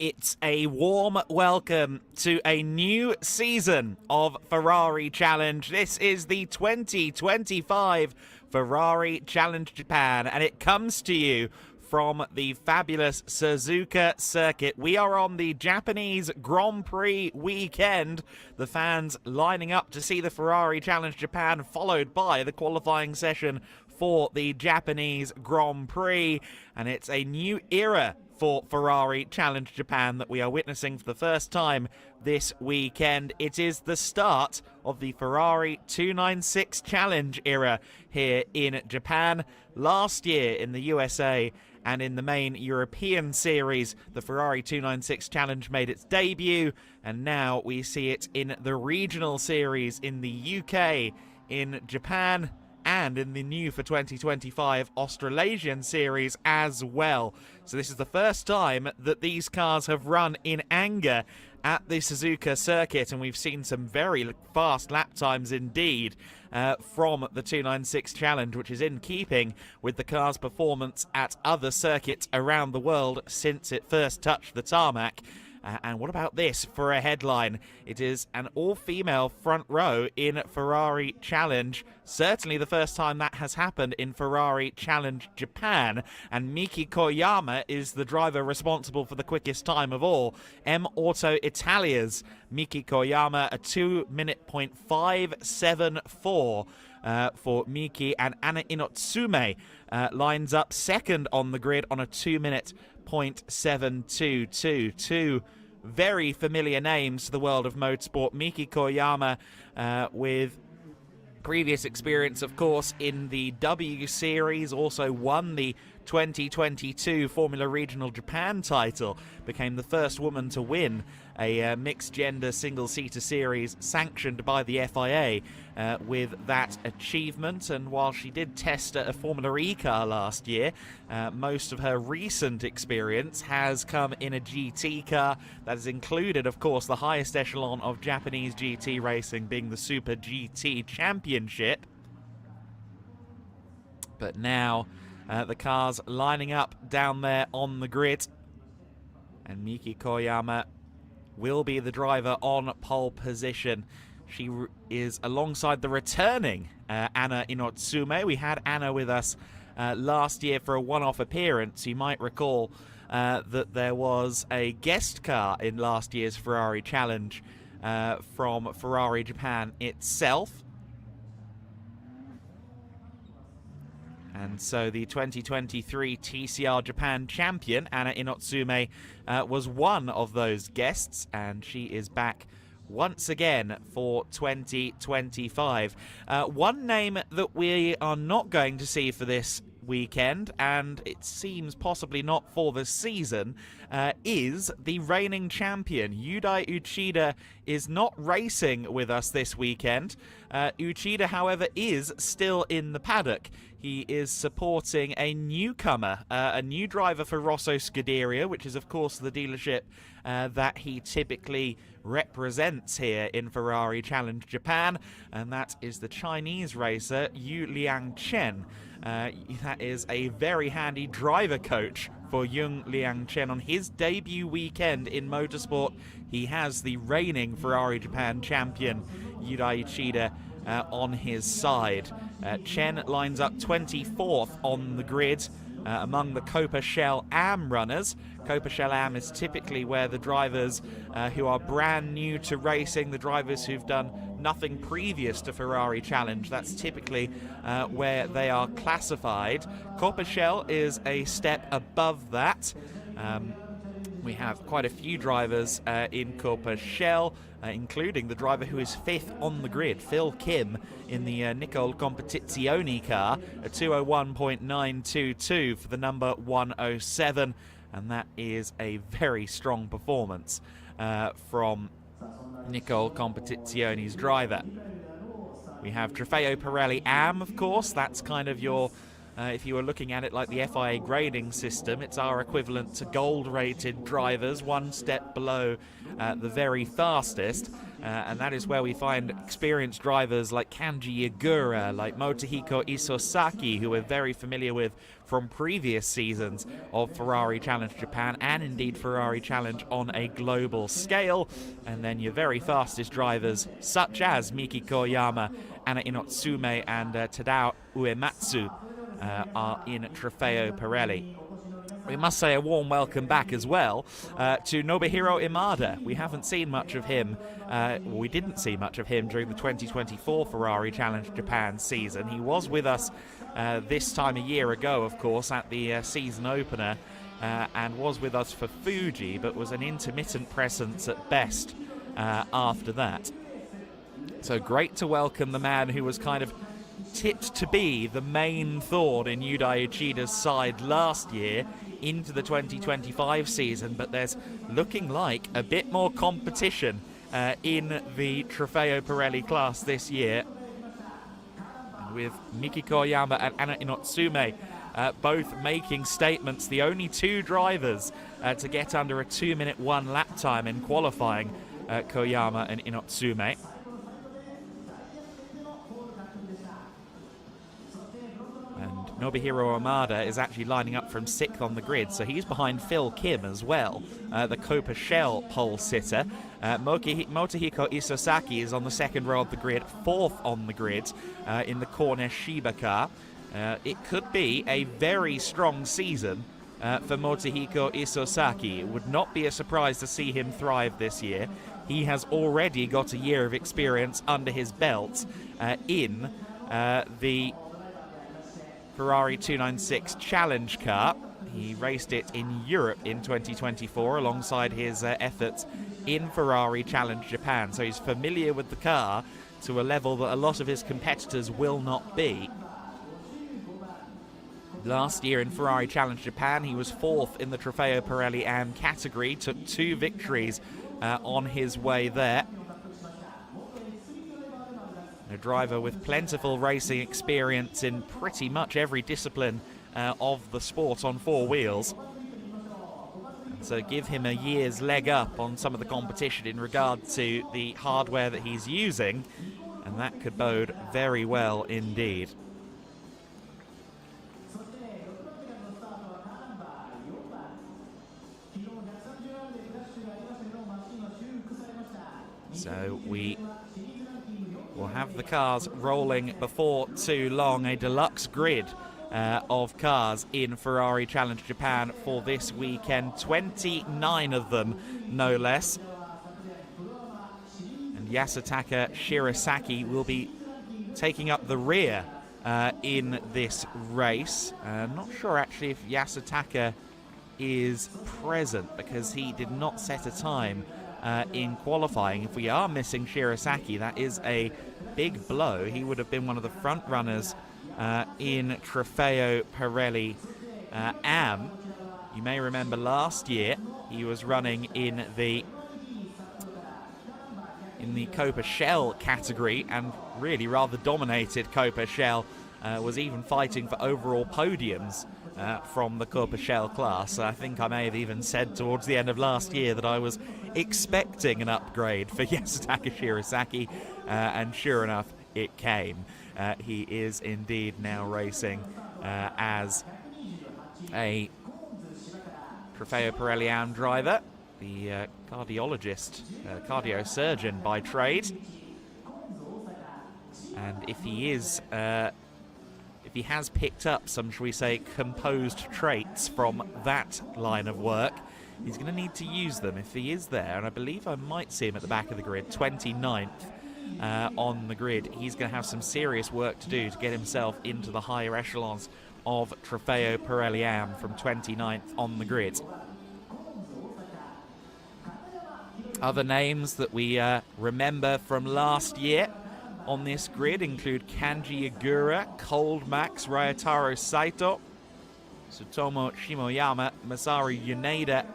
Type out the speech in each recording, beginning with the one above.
it's a warm welcome to a new season of Ferrari Challenge. This is the 2025 Ferrari Challenge Japan, and it comes to you from the fabulous Suzuka circuit. We are on the Japanese Grand Prix weekend. The fans lining up to see the Ferrari Challenge Japan, followed by the qualifying session for the Japanese Grand Prix. And it's a new era for Ferrari Challenge Japan that we are witnessing for the first time this weekend. It is the start of the Ferrari 296 Challenge era here in Japan. Last year in the USA and in the main European series, the Ferrari 296 Challenge made its debut, and now we see it in the regional series in the UK, in Japan, and in the new for 2025 Australasian series as well. So this is the first time that these cars have run in anger at the Suzuka circuit, and we've seen some very fast lap times indeed from the 296 Challenge, which is in keeping with the car's performance at other circuits around the world since it first touched the tarmac. And what about this for a headline? It is an all-female front row in Ferrari Challenge. Certainly the first time that has happened in Ferrari Challenge Japan. And Miki Koyama is the driver responsible for the quickest time of all. M Auto Italia's Miki Koyama, a 2:574 for Miki, and Anna Inotsume lines up second on the grid on a 2:0722. Two very familiar names to the world of motorsport. Miki Koyama with previous experience, of course, in the W Series, also won the 2022 Formula Regional Japan title, became the first woman to win a mixed-gender single-seater series sanctioned by the FIA with that achievement. And while she did test a Formula E car last year, most of her recent experience has come in a GT car that has included, of course, the highest echelon of Japanese GT racing, being the Super GT Championship. But now the cars lining up down there on the grid, and Miki Koyama will be the driver on pole position. She is alongside the returning Anna Inotsume. We had Anna with us last year for a one-off appearance. You might recall that there was a guest car in last year's Ferrari Challenge from Ferrari Japan itself. And so the 2023 TCR Japan champion, Anna Inotsume, was one of those guests, and she is back once again for 2025. One name that we are not going to see for this weekend, and it seems possibly not for the season, is the reigning champion. Yudai Uchida is not racing with us this weekend. Uchida, however, is still in the paddock. He is supporting a newcomer, a new driver for Rosso Scuderia, which is, of course, the dealership that he typically represents here in Ferrari Challenge Japan, and that is the Chinese racer Yu Liangchen. That is a very handy driver coach for Yung Liangchen. On his debut weekend in motorsport, he has the reigning Ferrari Japan champion Yudai Uchida on his side. Chen lines up 24th on the grid among the Copa Shell Am runners. Copa Shell Am is typically where the drivers who are brand new to racing, the drivers who've done nothing previous to Ferrari Challenge, that's typically where they are classified. Copa Shell is a step above that. We have quite a few drivers in Copa Shell, including the driver who is fifth on the grid, Phil Kim, in the Nicole Competizione car, a 201.922 for the number 107, and that is a very strong performance from Nicole Competizione's driver. We have Trofeo Pirelli Am, of course. That's kind of your If you were looking at it like the FIA grading system, it's our equivalent to gold-rated drivers, one step below the very fastest. And that is where we find experienced drivers like Kanji Yagura, like Motohiko Isosaki, who we're very familiar with from previous seasons of Ferrari Challenge Japan and indeed Ferrari Challenge on a global scale. And then your very fastest drivers such as Miki Koyama, Anna Inotsume and Tadao Uematsu are in Trofeo Pirelli. We must say a warm welcome back as well to Nobuhiro Imada. We haven't seen much of him, we didn't see much of him during the 2024 Ferrari Challenge Japan season. He was with us this time a year ago, of course, at the season opener, and was with us for Fuji, but was an intermittent presence at best after that. So great to welcome the man who was kind of tipped to be the main thorn in Yudai Uchida's side last year into the 2025 season, but there's looking like a bit more competition in the Trofeo Pirelli class this year, with Miki Koyama and Anna Inotsume both making statements, the only two drivers to get under a 2-minute 1 lap time in qualifying, Koyama and Inotsume. Nobuhiro Imada is actually lining up from 6th on the grid, so he's behind Phil Kim as well, the Copa Shell pole sitter. Motohiko Isosaki is on the 2nd row of the grid, 4th on the grid in the Corner Shiba car. It could be a very strong season for Motohiko Isosaki. It would not be a surprise to see him thrive this year. He has already got a year of experience under his belt in the Ferrari 296 Challenge car. He raced it in Europe in 2024 alongside his efforts in Ferrari Challenge Japan, so he's familiar with the car to a level that a lot of his competitors will not be. Last year in Ferrari Challenge Japan, he was 4th in the Trofeo Pirelli AM category, took 2 victories on his way there. A driver with plentiful racing experience in pretty much every discipline of the sport on 4 wheels. And so give him a year's leg up on some of the competition in regard to the hardware that he's using, and that could bode very well indeed. So we will have the cars rolling before too long. A deluxe grid of cars in Ferrari Challenge Japan for this weekend. 29 of them, no less. And Yasutaka Shirasaki will be taking up the rear in this race. Not sure actually if Yasutaka is present because he did not set a time in qualifying. If we are missing Shirasaki, that is a big blow. He would have been one of the front runners in Trofeo Pirelli AM. You may remember last year he was running in the Copa Shell category and really rather dominated Copa Shell, was even fighting for overall podiums from the Copa Shell class. I think I may have even said towards the end of last year that I was expecting an upgrade for Yasutaka Shirasaki, and sure enough, it came. He is indeed now racing as a Trofeo Pirelli AM driver, the cardiologist, cardiosurgeon by trade. And if he is if he has picked up some, shall we say, composed traits from that line of work, he's going to need to use them if he is there. And I believe I might see him at the back of the grid, 29th on the grid. He's going to have some serious work to do to get himself into the higher echelons of Trofeo Pirelli AM from 29th on the grid. Other names that we remember from last year on this grid include Kanji Yagura, Cold Max, Ryotaro Saito, Tsutomu Shimoyama, Masaru Yoneda,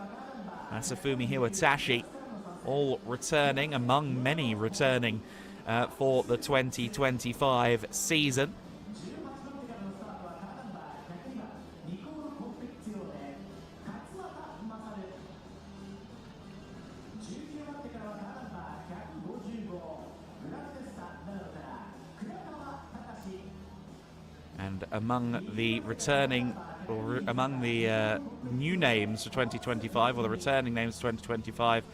Masafumi Hiwatashi, all returning, among many returning for the 2025 season. among the returning, or among the new names for 2025, or the returning names for 2025,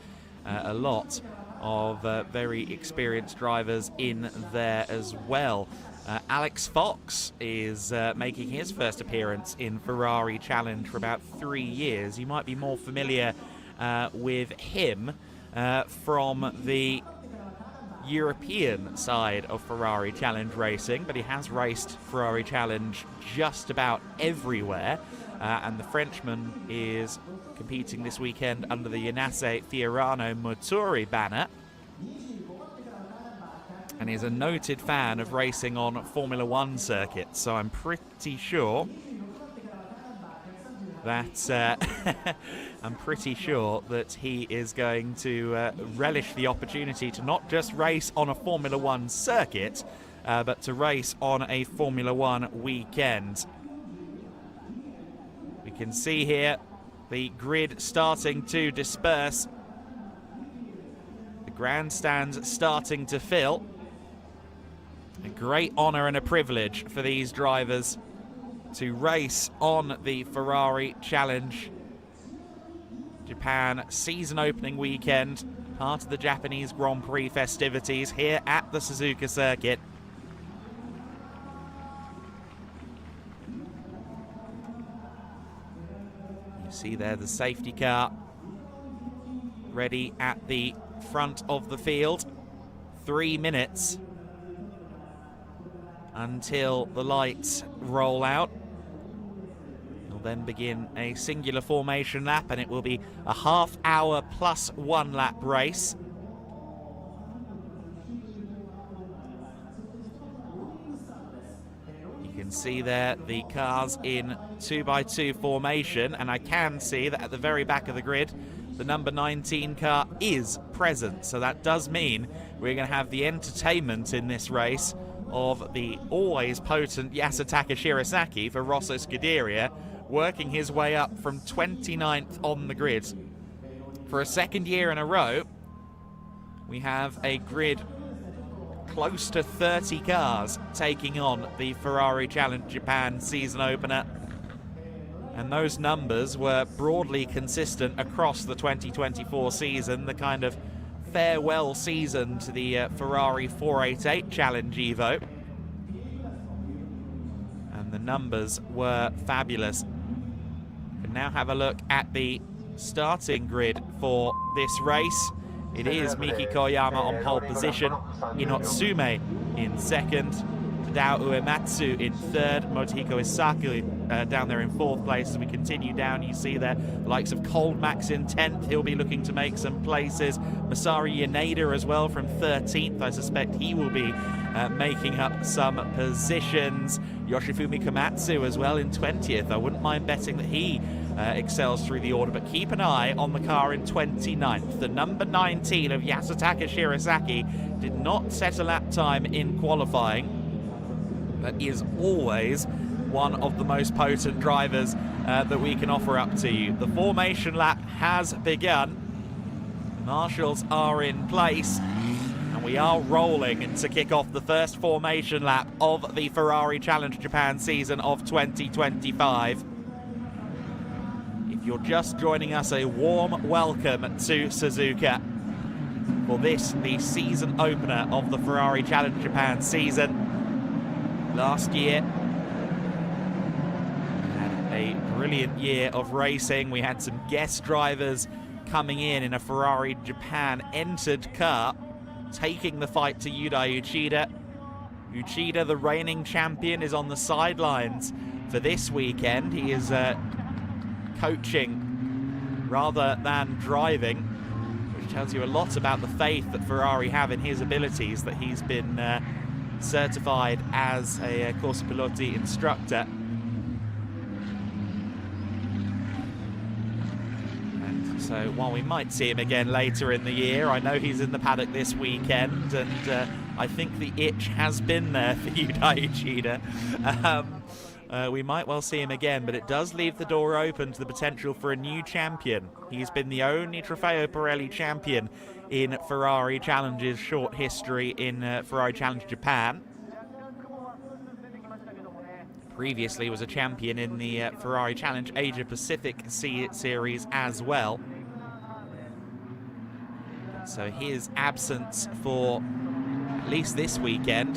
a lot of very experienced drivers in there as well. Alex Fox is making his first appearance in Ferrari Challenge for about 3 years. You might be more familiar with him from the European side of Ferrari Challenge racing, but he has raced Ferrari Challenge just about everywhere, and the Frenchman is competing this weekend under the Yanase Fiorano Motori banner, and is a noted fan of racing on Formula One circuits, so I'm pretty sure that he is going to relish the opportunity to not just race on a Formula One circuit, but to race on a Formula One weekend. We can see here the grid starting to disperse, the grandstands starting to fill. A great honour and a privilege for these drivers to race on the Ferrari Challenge Japan season opening weekend, part of the Japanese Grand Prix festivities here at the Suzuka circuit. You see there the safety car ready at the front of the field. 3 minutes until the lights roll out. We'll then begin a singular formation lap, and it will be a half-hour plus 1 lap race. You can see there the cars in 2x2 formation, and I can see that at the very back of the grid the number 19 car is present, so that does mean we're going to have the entertainment in this race of the always potent Yasutaka Shirasaki for Rosso Scuderia, working his way up from 29th on the grid. For a second year in a row, we have a grid close to 30 cars taking on the Ferrari Challenge Japan season opener. And those numbers were broadly consistent across the 2024 season, the kind of farewell season to the Ferrari 488 Challenge Evo. And the numbers were fabulous. We can now have a look at the starting grid for this race. It is Miki Koyama on pole position, Inotsume in second, Tadao Uematsu in third, Motohiko Isaku down there in fourth place. As we continue down, you see there the likes of Cold Max in 10th. He'll be looking to make some places. Masaru Yaneda as well from 13th. I suspect he will be making up some positions. Yoshifumi Komatsu as well in 20th. I wouldn't mind betting that he excels through the order, but keep an eye on the car in 29th. The number 19 of Yasutaka Shirasaki did not set a lap time in qualifying, but is always one of the most potent drivers that we can offer up to you. The formation lap has begun. Marshals are in place, and we are rolling to kick off the first formation lap of the Ferrari Challenge Japan season of 2025. If you're just joining us, a warm welcome to Suzuka for this, the season opener of the Ferrari Challenge Japan season. Last year, we had a brilliant year of racing. We had some guest drivers coming in a Ferrari Japan entered car, taking the fight to Yudai Uchida. Uchida, the reigning champion, is on the sidelines for this weekend. He is coaching rather than driving, which tells you a lot about the faith that Ferrari have in his abilities, that he's been certified as a Corsa Piloti instructor. And so while we might see him again later in the year, I know he's in the paddock this weekend, and I think the itch has been there for Yudai Uchida. We might well see him again, but it does leave the door open to the potential for a new champion. He's been the only Trofeo Pirelli champion in Ferrari Challenge's short history in Ferrari Challenge Japan. Previously was a champion in the Ferrari Challenge Asia Pacific Series as well. So his absence for at least this weekend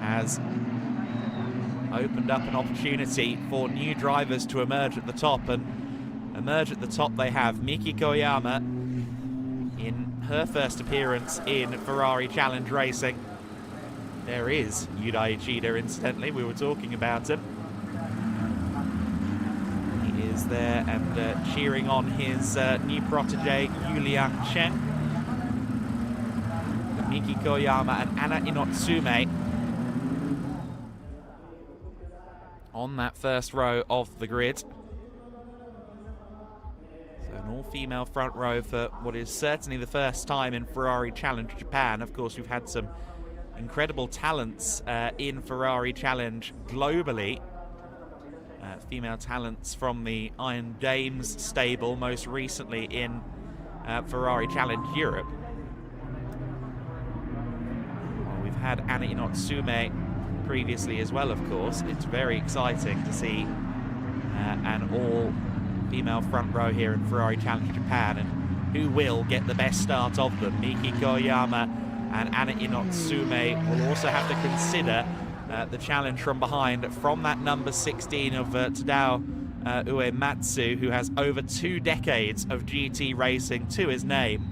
has opened up an opportunity for new drivers to emerge at the top, and emerge at the top they have. Miki Koyama in her first appearance in Ferrari Challenge Racing. There is Yudai Ichida, incidentally, we were talking about him. He is there and cheering on his new protege, Yulia Chen. Miki Koyama and Anna Inotsume on that first row of the grid. So an all-female front row for what is certainly the first time in Ferrari Challenge Japan. Of course, we've had some incredible talents in Ferrari Challenge globally. Female talents from the Iron Dames stable, most recently in Ferrari Challenge Europe. Well, we've had Anna Inotsume previously as well, of course. It's very exciting to see an all-female front row here in Ferrari Challenge Japan, and who will get the best start of them. Miki Koyama and Anna Inotsume will also have to consider the challenge from behind from that number 16 of Tadao Uematsu, who has over 2 decades of GT racing to his name,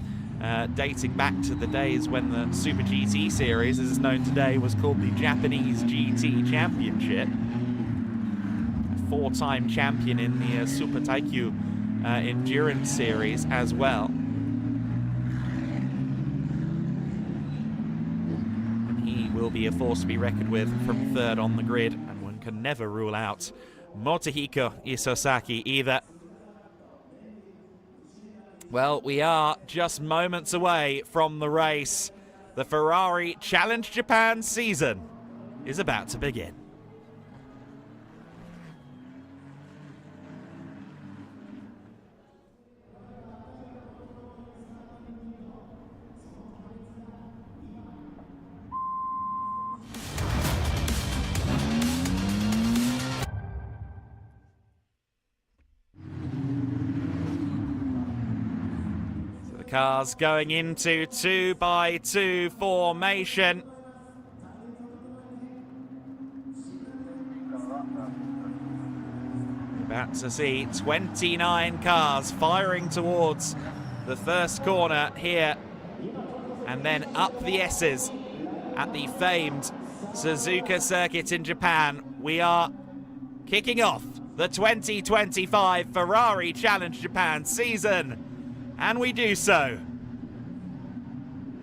dating back to the days when the Super GT series, as is known today, was called the Japanese GT Championship. A 4-time champion in the Super Taikyu Endurance Series as well. Will be a force to be reckoned with from third on the grid, and one can never rule out Motohiko Isosaki either. Well, we are just moments away from the race. The Ferrari Challenge Japan season is about to begin. Cars going into 2x2 formation. About to see 29 cars firing towards the first corner here, and then up the S's at the famed Suzuka circuit in Japan. We are kicking off the 2025 Ferrari Challenge Japan season. And we do so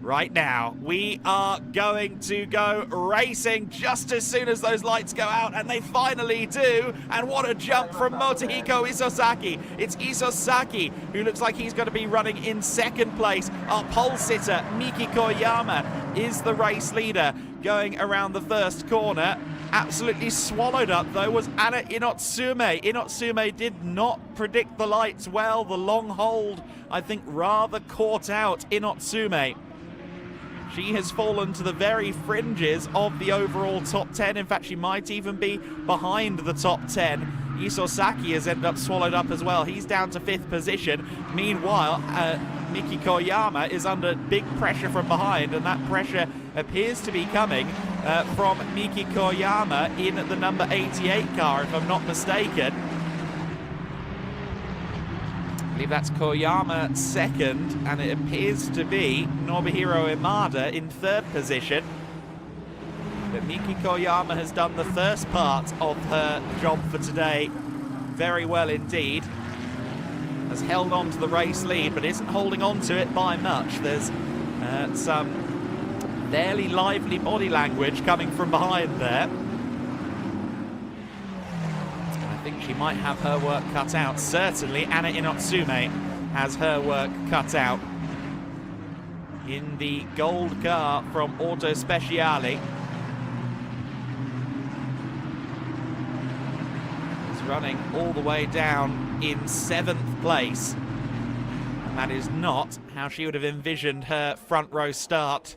right now. We are going to go racing just as soon as those lights go out, and they finally do. And what a jump from Motohiko Isosaki. It's Isosaki who looks like he's going to be running in second place. Our pole sitter, Miki Koyama, is the race leader going around the first corner. Absolutely swallowed up, though, was Anna Inotsume. Inotsume did not predict the lights well. The long hold, I think, rather caught out Inotsume. She has fallen to the very fringes of the overall top 10. In fact, she might even be behind the top 10. Isosaki has ended up swallowed up as well. He's down to 5th position. Meanwhile, Miki Koyama is under big pressure from behind, and that pressure appears to be coming from Miki Koyama in the number 88 car, if I'm not mistaken. I believe that's Koyama second, and it appears to be Nobuhiro Imada in 3rd position. But Miki Koyama has done the first part of her job for today very well indeed. Has held on to the race lead, but isn't holding on to it by much. There's some fairly lively body language coming from behind there. I think she might have her work cut out. Certainly Anna Inotsume has her work cut out in the gold car from Auto Speciale. Is running all the way down in 7th place. And that is not how she would have envisioned her front row start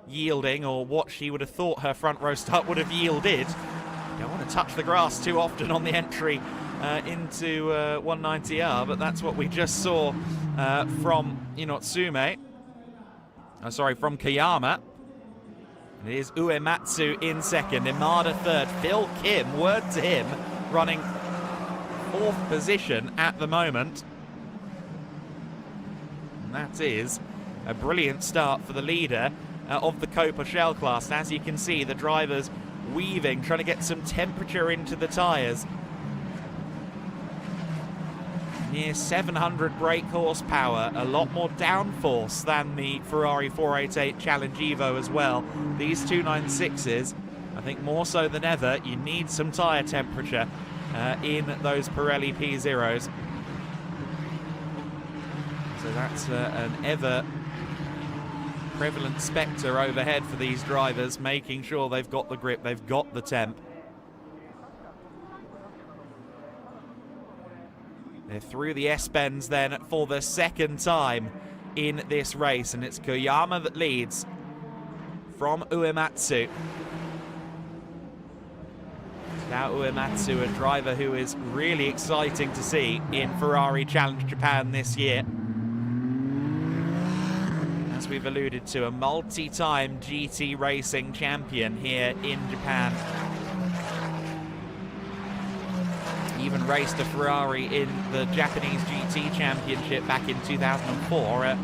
yielding, or what she would have thought her front row start would have yielded. Don't want touch the grass too often on the entry into 190R, but that's what we just saw from Inotsume. From Koyama. It is Uematsu in second, Imada third, Phil Kim, word to him, running fourth position at the moment. And that is a brilliant start for the leader of the Copa Shell class. And as you can see, the drivers weaving, trying to get some temperature into the tyres. Near 700 brake horsepower, a lot more downforce than the Ferrari 488 Challenge Evo as well. These 296s, I think more so than ever, you need some tyre temperature in those Pirelli P0s. So that's an ever prevalent spectre overhead for these drivers, making sure they've got the grip, they've got the temp. They're through the S-bends then for the second time in this race, and it's Koyama that leads from Uematsu. Now Uematsu, a driver who is really exciting to see in Ferrari Challenge Japan this year. As we've alluded to, a multi-time GT racing champion here in Japan. Even raced a Ferrari in the Japanese GT Championship back in 2004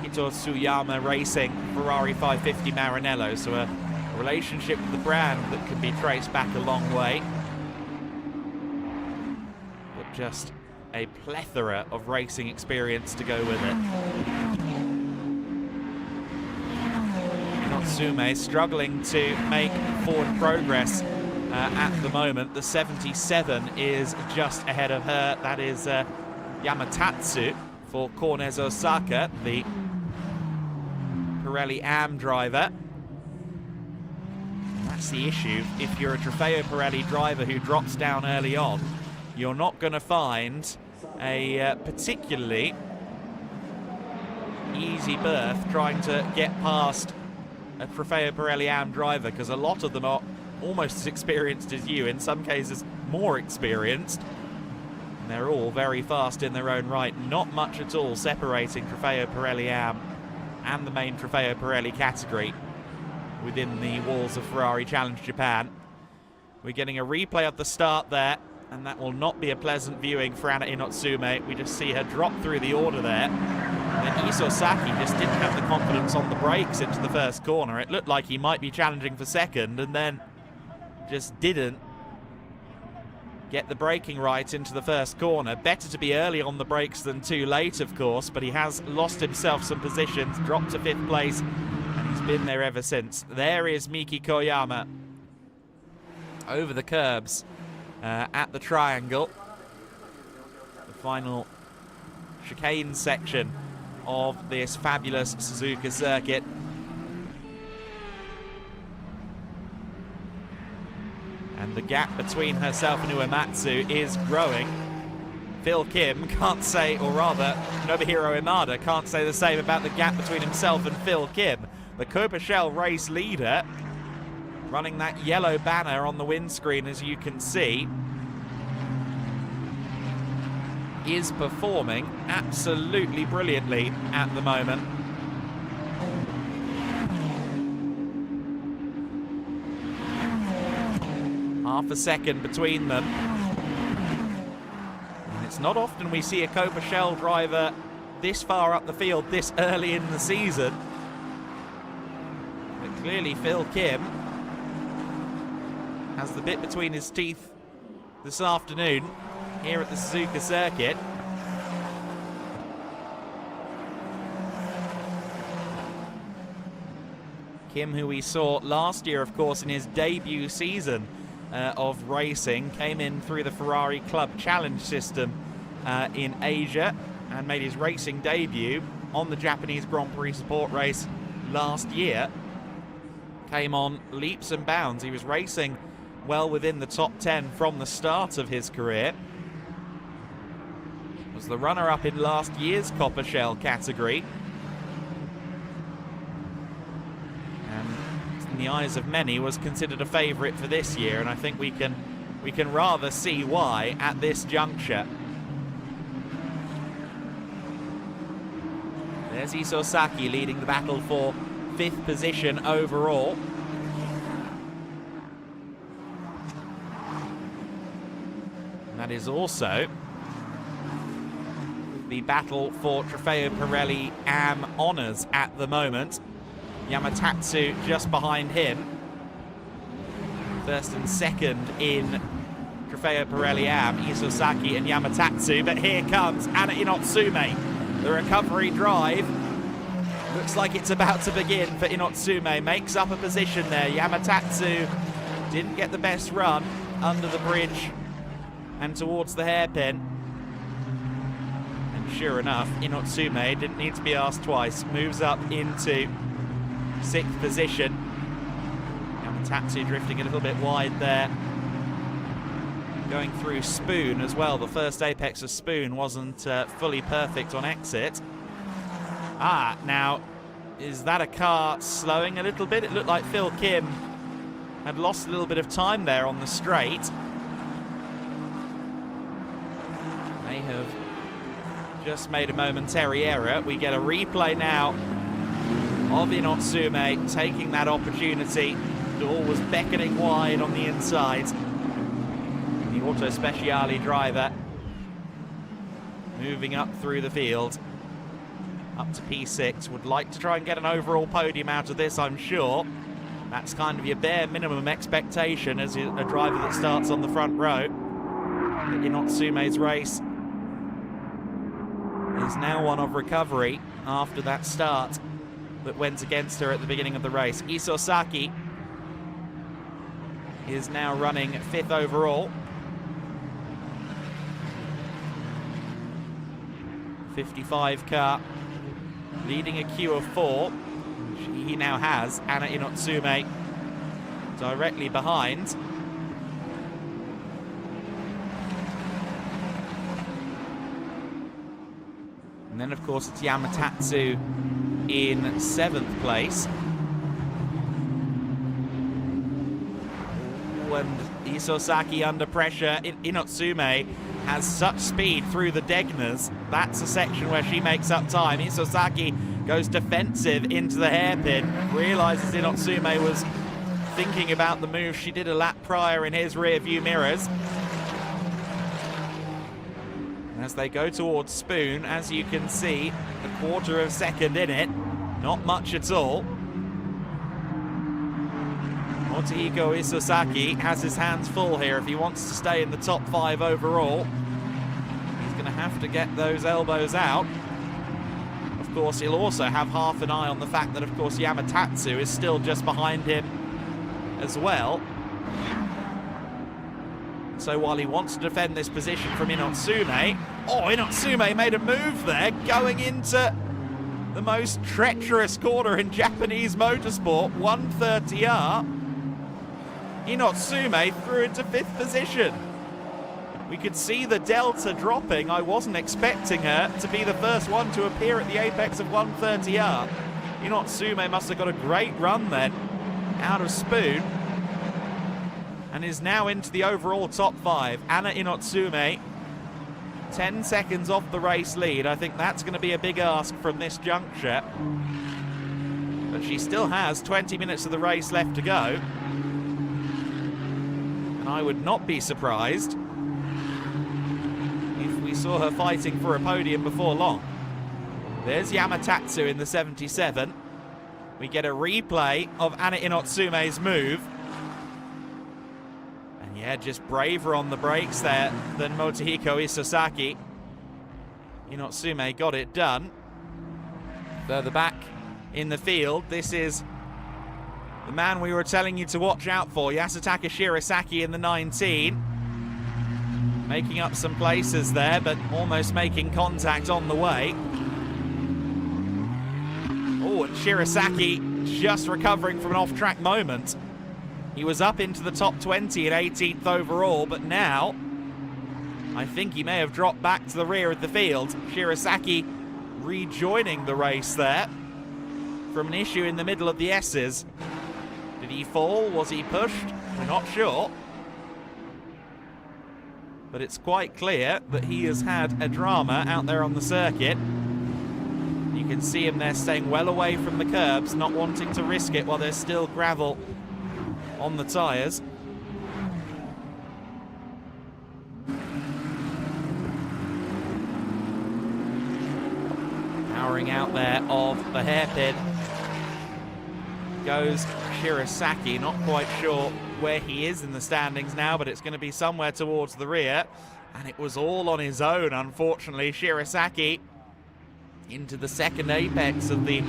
Ito Tsuyama Racing Ferrari 550 Maranello. So a relationship with the brand that can be traced back a long way. But just a plethora of racing experience to go with it. Inotsume struggling to make forward progress at the moment. The 77 is just ahead of her. That is Yamatatsu for Cornez Osaka, the Pirelli AM driver. That's the issue. If you're a Trofeo Pirelli driver who drops down early on, you're not going to find a particularly easy berth trying to get past a Trofeo Pirelli AM driver, because a lot of them are almost as experienced as you, in some cases more experienced. And they're all very fast in their own right. Not much at all separating Trofeo Pirelli AM and the main Trofeo Pirelli category within the walls of Ferrari Challenge Japan. We're getting a replay of the start there, and that will not be a pleasant viewing for Anna Inotsume. We just see her drop through the order there. And then Isosaki just didn't have the confidence on the brakes into the first corner. It looked like he might be challenging for second, and then just didn't get the braking right into the first corner. Better to be early on the brakes than too late, of course, but he has lost himself some positions, dropped to 5th place, and he's been there ever since. There is Miki Koyama over the curbs at the triangle. The final chicane section of this fabulous Suzuka circuit. And the gap between herself and Uematsu is growing. Phil Kim can't say, or rather, Nobuhiro Imada can't say the same about the gap between himself and Phil Kim. The Copa Shell race leader, running that yellow banner on the windscreen, as you can see, is performing absolutely brilliantly at the moment. Half a second between them. And it's not often we see a Copa Shell driver this far up the field this early in the season. But clearly Phil Kim has the bit between his teeth this afternoon here at the Suzuka circuit. Kim, who we saw last year, of course, in his debut season of racing, came in through the Ferrari Club Challenge system in Asia and made his racing debut on the Japanese Grand Prix support race last year. Came on leaps and bounds. He was racing well within the top 10 from the start of his career. Was the runner-up in last year's Copa Shell category. And in the eyes of many was considered a favourite for this year, and I think we can we can rather see why at this juncture. There's Isozaki leading the battle for 5th position overall. And that is also the battle for Trofeo Pirelli AM honours at the moment. Yamatatsu just behind him. First and second in Trofeo Pirelli AM, Isozaki and Yamatatsu. But here comes Anna Inotsume. The recovery drive looks like it's about to begin for Inotsume. Makes up a position there. Yamatatsu didn't get the best run under the bridge and towards the hairpin. And sure enough, Inotsume didn't need to be asked twice. Moves up into 6th position. Yamatatsu drifting a little bit wide there. Going through Spoon as well. The first apex of Spoon wasn't fully perfect on exit. Now, is that a car slowing a little bit? It looked like Phil Kim had lost a little bit of time there on the straight. May have just made a momentary error. We get a replay now of Inotsume taking that opportunity. Door was beckoning wide on the inside. The Auto Speciale driver moving up through the field. Up to P6. Would like to try and get an overall podium out of this, I'm sure. That's kind of your bare minimum expectation as a driver that starts on the front row. Inotsume's race is now one of recovery after that start that went against her at the beginning of the race. Isozaki is now running 5th overall. 55 car leading a queue of 4. He now has Anna Inotsume directly behind. And then of course it's Yamatatsu in 7th place. And Isozaki under pressure. Inotsume has such speed through the Degners. That's a section where she makes up time. Isozaki goes defensive into the hairpin. Realizes Inotsume was thinking about the move she did a lap prior in his rear view mirrors. As they go towards Spoon, as you can see, a quarter of second in it. Not much at all. Motohiko Isozaki has his hands full here if he wants to stay in the top 5 overall. He's going to have to get those elbows out. Of course, he'll also have half an eye on the fact that, of course, Yamatatsu is still just behind him as well. So while he wants to defend this position from Inotsume, Inotsume made a move there, going into the most treacherous corner in Japanese motorsport, 130R. Inotsume through into 5th position. We could see the delta dropping. I wasn't expecting her to be the first one to appear at the apex of 130R. Inotsume must have got a great run then out of Spoon and is now into the overall top 5. Anna Inotsume, 10 seconds off the race lead. I think that's going to be a big ask from this juncture. But she still has 20 minutes of the race left to go. And I would not be surprised if we saw her fighting for a podium before long. There's Yamatatsu in the 77. We get a replay of Anna Inotsume's move. And yeah, just braver on the brakes there than Motohiko Isozaki. Inotsume got it done. Further back in the field, this is the man we were telling you to watch out for, Yasutaka Shirasaki in the 19. Making up some places there, but almost making contact on the way. Oh, and Shirasaki just recovering from an off-track moment. He was up into the top 20 at 18th overall, but now I think he may have dropped back to the rear of the field. Shirasaki rejoining the race there from an issue in the middle of the S's. Did he fall? Was he pushed? We're not sure. but it's quite clear that he has had a drama out there on the circuit. You can see him there staying well away from the curbs, not wanting to risk it while there's still gravel on the tyres. Powering out there of the hairpin goes Shirasaki. Not quite sure where he is in the standings now, but it's going to be somewhere towards the rear. And it was all on his own, unfortunately. Shirasaki into the second apex of the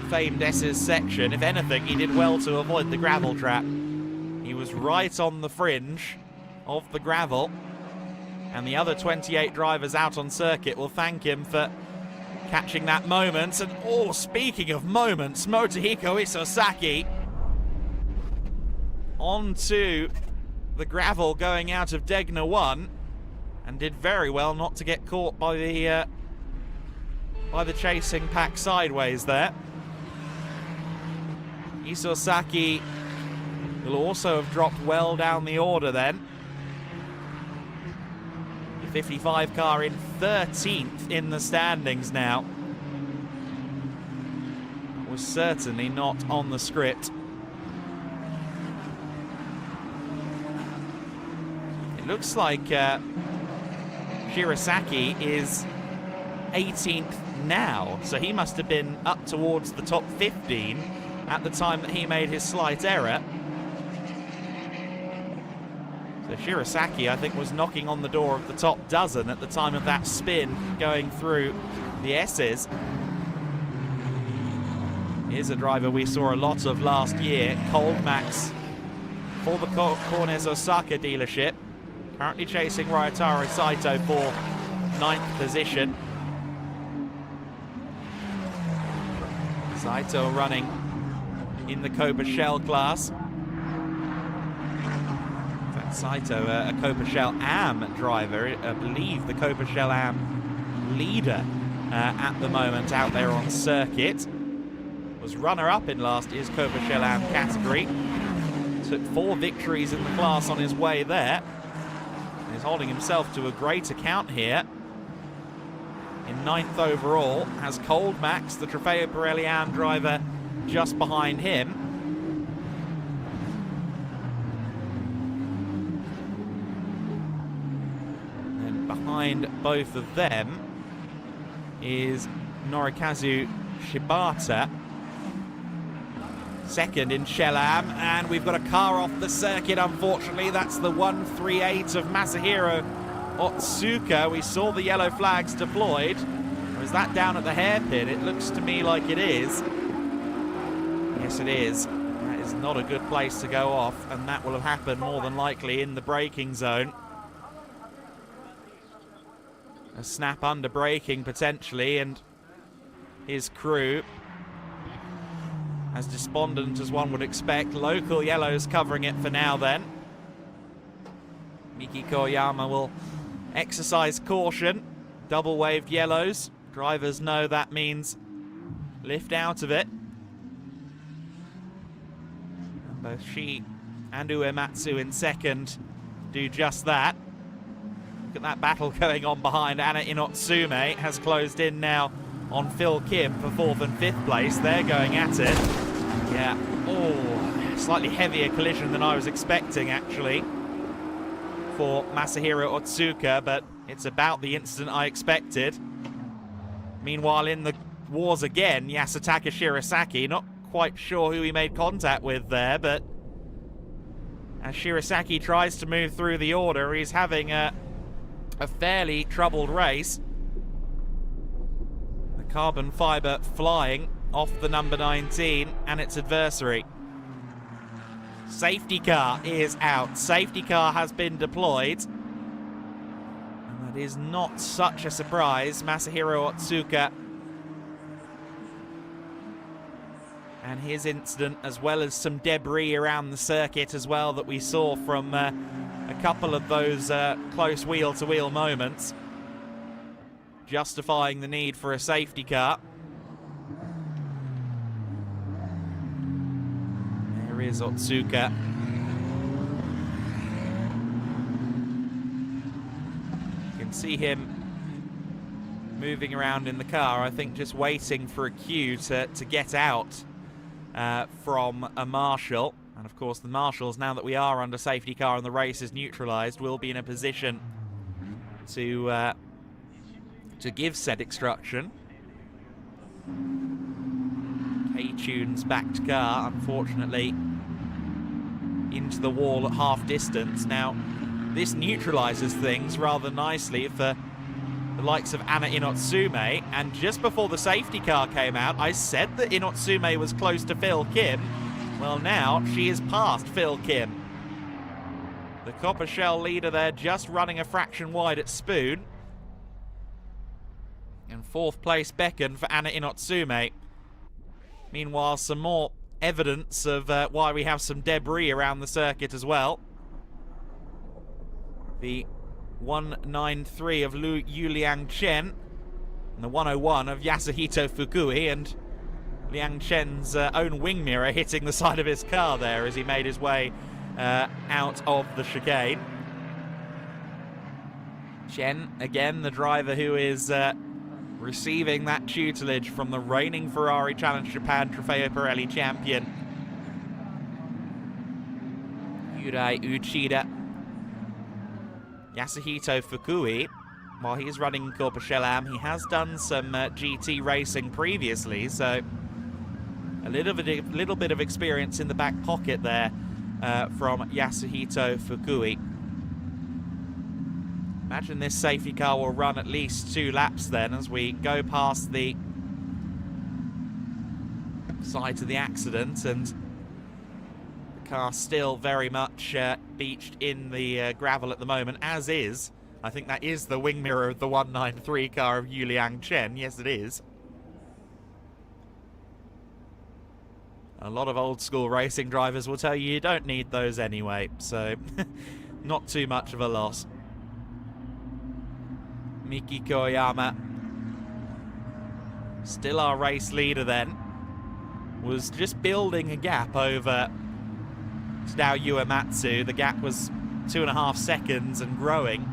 famed S's section. If anything, he did well to avoid the gravel trap. He was right on the fringe of the gravel, and the other 28 drivers out on circuit will thank him for catching that moment. And oh, speaking of moments, Motohiko Isosaki onto the gravel going out of Degner 1, and did very well not to get caught by the chasing pack sideways there. Isosaki will also have dropped well down the order then. The 55 car in 13th in the standings now. Was certainly not on the script. It looks like Shirasaki is 18th now, so he must have been up towards the top 15 at the time that he made his slight error. So Shirasaki, I think, was knocking on the door of the top dozen at the time of that spin going through the S's. Here's a driver we saw a lot of last year, Cold Max, for the Cornes Osaka dealership. Currently chasing Ryotaro Saito for 9th position. Saito running in the Cobra Shell class. In fact, Saito, a Cobra Shell AM driver, I believe the Cobra Shell AM leader at the moment out there on circuit. Was runner-up in last year's Cobra Shell AM category. Took 4 victories in the class on his way there. He's holding himself to a great account here. In 9th overall, has Cold Max, the Trofeo Pirelli AM driver, just behind him. And behind both of them is Norikazu Shibata, second in Shell AM, and we've got a car off the circuit, unfortunately. That's the 138 of Masahiro Otsuka. We saw the yellow flags deployed. Or is that down at the hairpin? It looks to me like it is. Yes, it is. That is not a good place to go off, and that will have happened more than likely in the braking zone. A snap under braking potentially, and his crew, as despondent as one would expect. Local yellows covering it for now then. Miki Koyama will exercise caution. Double waved yellows. Drivers know that means lift out of it. And both she and Uematsu in second do just that. Look at that battle going on behind. Anna Inotsume has closed in now on Phil Kim for 4th and 5th place. They're going at it. Yeah, oh, slightly heavier collision than I was expecting, actually, for Masahiro Otsuka, but it's about the incident I expected. Meanwhile, in the wars again, Yasutaka Shirasaki, not quite sure who he made contact with there, but as Shirasaki tries to move through the order, he's having a fairly troubled race. Carbon fibre flying off the number 19 and its adversary. Safety car is out. Safety car has been deployed. And that is not such a surprise. Masahiro Otsuka and his incident, as well as some debris around the circuit as well that we saw from a couple of those close wheel-to-wheel moments, justifying the need for a safety car. There is Otsuka. see him moving around in the car, I think just waiting for a cue to get out from a marshal. And of course the marshals, now that we are under safety car and the race is neutralized, will be in a position to give said instruction. K-Tune's backed car, unfortunately, into the wall at half distance. Now, this neutralizes things rather nicely for the likes of Anna Inotsume, and just before the safety car came out, I said that Inotsume was close to Phil Kim. Well, now she is past Phil Kim. The Copper Shell leader there just running a fraction wide at Spoon. And fourth place beckon for Anna Inotsume. Meanwhile, some more evidence of why we have some debris around the circuit as well. The 193 of Yu Liang Chen and the 101 of Yasuhito Fukui, and Liang Chen's own wing mirror hitting the side of his car there as he made his way out of the chicane. Chen, again, the driver who is receiving that tutelage from the reigning Ferrari Challenge Japan Trofeo Pirelli champion, Yurai Uchida. Yasuhito Fukui, while he's running Corpus Shellam, he has done some GT racing previously, so a little bit of experience in the back pocket there from Yasuhito Fukui. Imagine this safety car will run at least 2 laps then as we go past the site of the accident, and the car still very much beached in the gravel at the moment, as is, I think that is the wing mirror of the 193 car of Yu Liang Chen. Yes, it is. A lot of old school racing drivers will tell you don't need those anyway, so not too much of a loss. Miki Koyama, still our race leader then, was just building a gap over Tadao Uematsu. The gap was 2.5 seconds and growing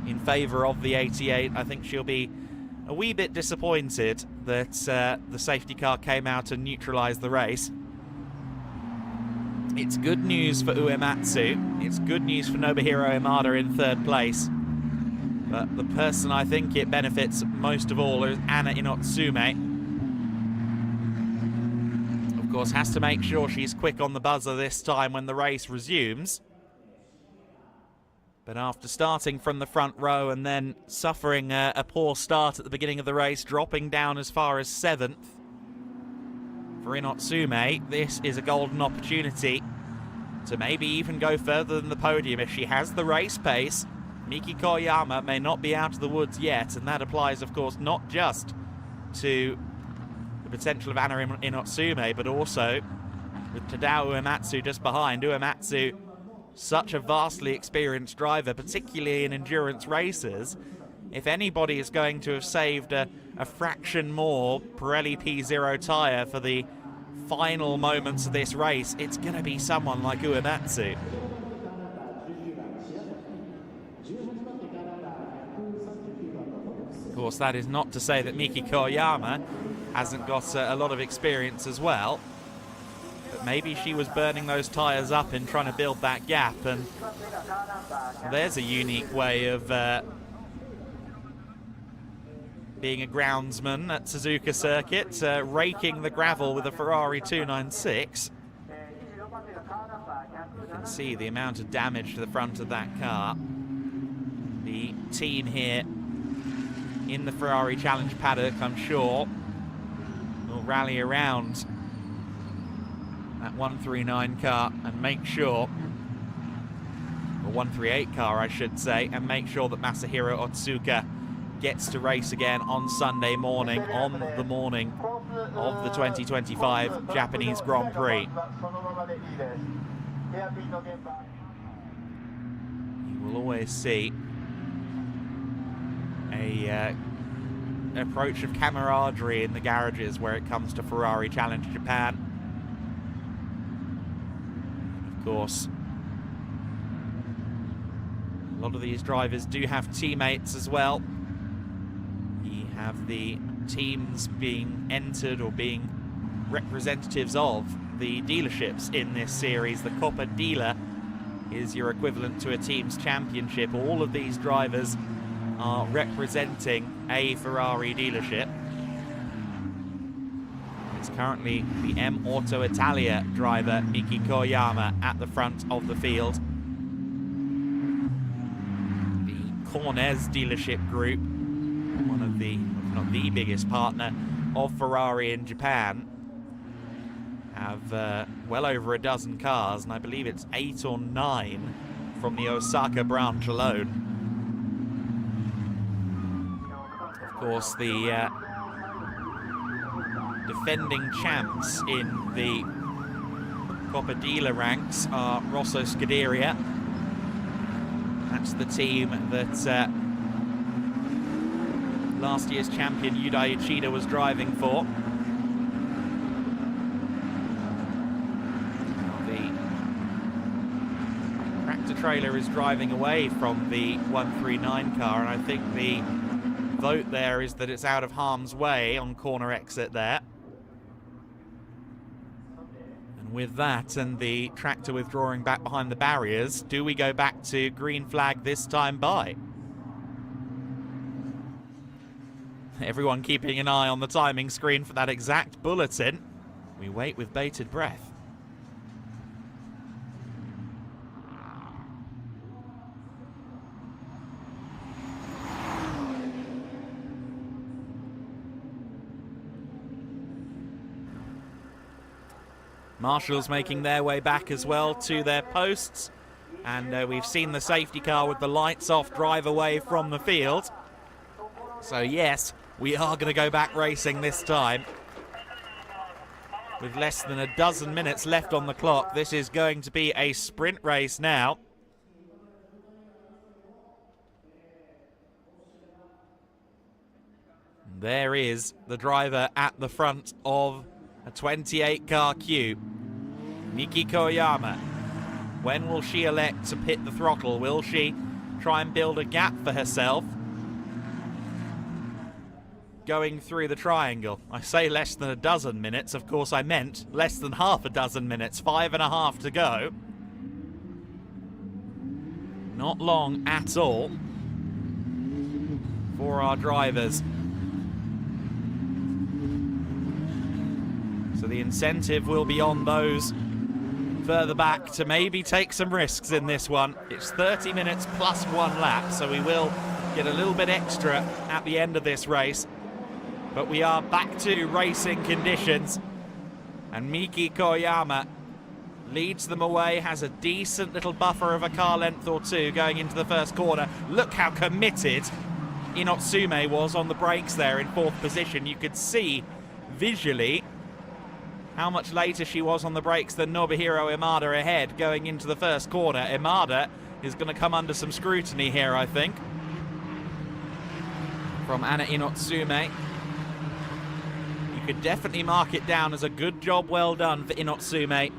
in favour of the 88. I think she'll be a wee bit disappointed that the safety car came out and neutralised the race. It's good news for Uematsu. It's good news for Nobuhiro Imada in 3rd place. But the person I think it benefits most of all is Anna Inotsume. Of course, has to make sure she's quick on the buzzer this time when the race resumes. But after starting from the front row and then suffering a poor start at the beginning of the race, dropping down as far as 7th, for Inotsume, this is a golden opportunity to maybe even go further than the podium if she has the race pace. Miki Koyama may not be out of the woods yet, and that applies, of course, not just to the potential of Anna Inotsume, but also with Tadao Uematsu just behind. Uematsu, such a vastly experienced driver, particularly in endurance races. If anybody is going to have saved a fraction more Pirelli P0 tyre for the final moments of this race, it's going to be someone like Uematsu. Of course, that is not to say that Miki Koyama hasn't got a lot of experience as well. But maybe she was burning those tyres up in trying to build that gap, and there's a unique way of being a groundsman at Suzuka circuit, raking the gravel with a Ferrari 296. You can see the amount of damage to the front of that car. The team here in the Ferrari Challenge paddock, I'm sure, will rally around that 139 car and make sure, or 138 car I should say, and make sure that Masahiro Otsuka gets to race again on Sunday morning, on the morning of the 2025 Japanese Grand Prix. You will always see a approach of camaraderie in the garages where it comes to Ferrari Challenge Japan. Of course, a lot of these drivers do have teammates as well. You have the teams being entered or being representatives of the dealerships in this series. The Coppa Dealer is your equivalent to a team's championship. All of these drivers are representing a Ferrari dealership. It's currently the M Auto Italia driver Miki Koyama at the front of the field. The Cornez dealership group, one of the, if not the biggest partner of Ferrari in Japan, have well over a dozen cars, and I believe it's 8 or 9 from the Osaka branch alone. Of course, the defending champs in the Coppa Dealer ranks are Rosso Scuderia. That's the team that last year's champion Yuda Uchida was driving for. Trailer is driving away from the 139 car, and I think the vote there is that it's out of harm's way on corner exit there. And with that and the tractor withdrawing back behind the barriers, do we go back to green flag this time by? Everyone keeping an eye on the timing screen for that exact bulletin. We wait with bated breath. Marshals making their way back as well to their posts. And we've seen the safety car with the lights off drive away from the field. So yes, we are going to go back racing this time. With less than a dozen minutes left on the clock, this is going to be a sprint race now. There is the driver at the front of a 28-car queue, Miki Koyama. When will she elect to pit the throttle? Will she try and build a gap for herself going through the triangle? I say less than a dozen minutes. Of course, I meant less than half a dozen minutes. 5.5 to go. Not long at all for our drivers. So the incentive will be on those further back to maybe take some risks in this one. It's 30 minutes plus 1 lap, so we will get a little bit extra at the end of this race. But we are back to racing conditions, and Miki Koyama leads them away, has a decent little buffer of a car length or two going into the first corner. Look how committed Inotsume was on the brakes there in 4th position. You could see visually how much later she was on the brakes than Nobuhiro Imada ahead going into the first corner. Imada is going to come under some scrutiny here, I think, from Anna Inotsume. You could definitely mark it down as a good job well done for Inotsume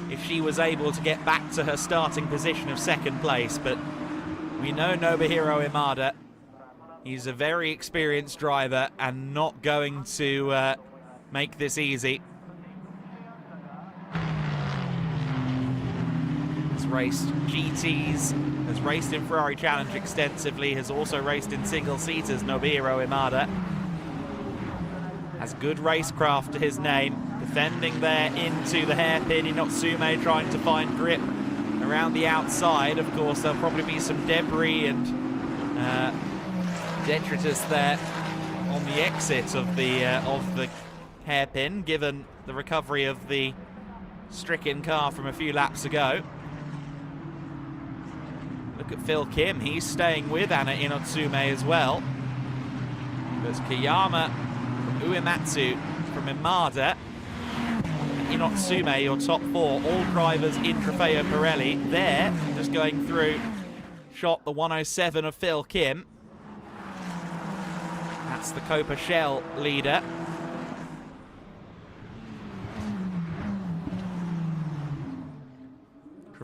if she was able to get back to her starting position of 2nd place. But we know Nobuhiro Imada, he's a very experienced driver and not going to make this easy. Raced GTs, has raced in Ferrari Challenge extensively, has also raced in single-seaters. Nobuhiro Imada has good racecraft to his name, defending there into the hairpin. Inotsume trying to find grip around the outside. Of course, there'll probably be some debris and detritus there on the exit of the hairpin, given the recovery of the stricken car from a few laps ago. Look at Phil Kim, he's staying with Anna Inotsume as well. There's Kiyama from Uematsu, from Imada, and Inotsume, your top 4, all drivers in Trofeo Pirelli. There, just going through, shot the 107 of Phil Kim. That's the Copa Shell leader.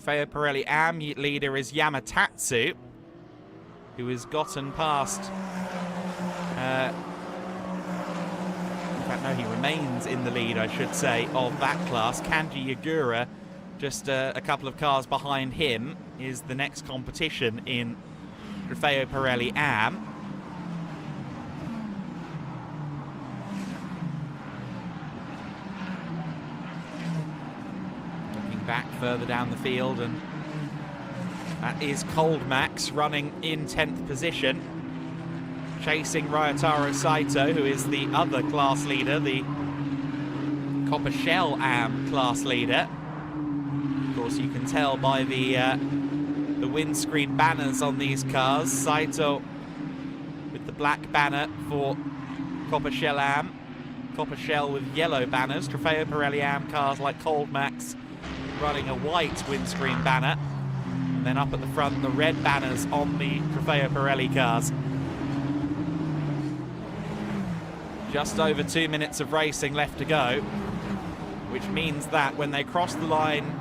Trofeo Pirelli AM leader is Yamatatsu. who has gotten past... in fact, no, he remains in the lead, I should say, of that class. Kanji Yagura, just a couple of cars behind him, is the next competition in Trofeo Pirelli Am. Looking back further down the field, and that is Cold Max running in 10th position, chasing Ryotaro Saito, who is the other class leader, the Copper Shell Am class leader. Of course, you can tell by the windscreen banners on these cars. Saito with the black banner for Copper Shell Am, Copper Shell with yellow banners. Trofeo Pirelli Am cars like Cold Max running a white windscreen banner. And then up at the front, the red banners on the Trofeo Pirelli cars. Just over 2 minutes of racing left to go, which means that when they cross the line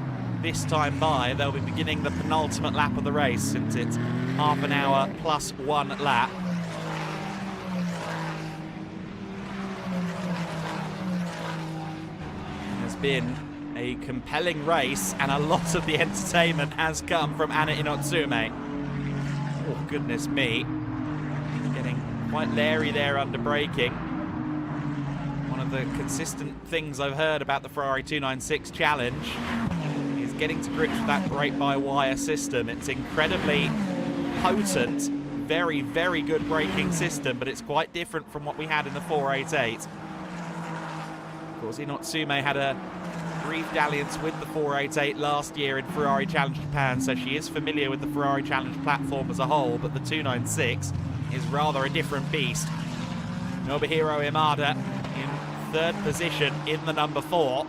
this time by, they'll be beginning the penultimate lap of the race, since it's half an hour plus 1 lap. It has been a compelling race, and a lot of the entertainment has come from Anna Inotsume. Oh, goodness me. Getting quite leery there under braking. One of the consistent things I've heard about the Ferrari 296 Challenge is getting to grips with that brake-by-wire system. It's incredibly potent, very, very good braking system, but it's quite different from what we had in the 488. Of course, Inotsume had a brief dalliance with the 488 last year in Ferrari Challenge Japan, so she is familiar with the Ferrari Challenge platform as a whole, but the 296 is rather a different beast. Nobuhiro Imada in 3rd position in the number 4,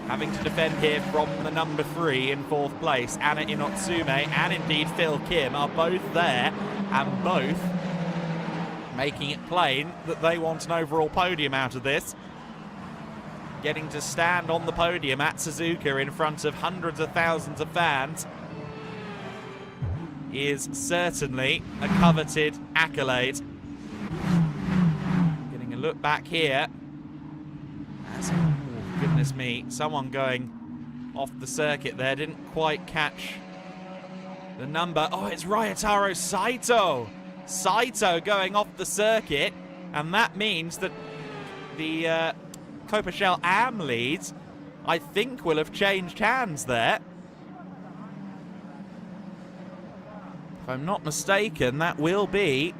having to defend here from the number 3 in 4th place. Anna Inotsume and indeed Phil Kim are both there, and both making it plain that they want an overall podium out of this. Getting to stand on the podium at Suzuka in front of hundreds of thousands of fans is certainly a coveted accolade. Getting a look back here. That's, oh, goodness me, someone going off the circuit there. Didn't quite catch the number. Oh, it's Ryotaro Saito. Saito going off the circuit, and that means that the Copper Shell Am leads, I think, will have changed hands there. If I'm not mistaken, that will be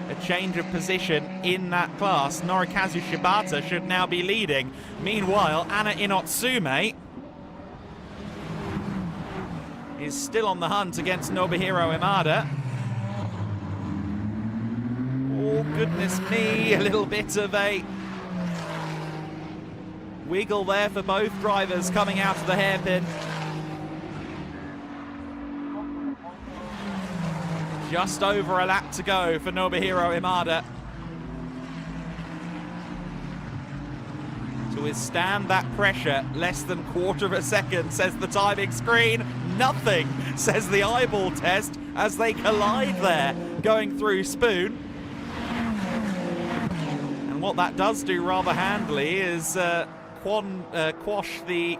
a change of position in that class. Norikazu Shibata should now be leading. Meanwhile, Anna Inotsume is still on the hunt against Nobuhiro Imada. Oh, goodness me, a little bit of a wiggle there for both drivers coming out of the hairpin. Just over a lap to go for Nobuhiro Imada to withstand that pressure. Less than quarter of a second, says the timing screen. Nothing, says the eyeball test, as they collide there, going through Spoon. And what that does do rather handily is quash the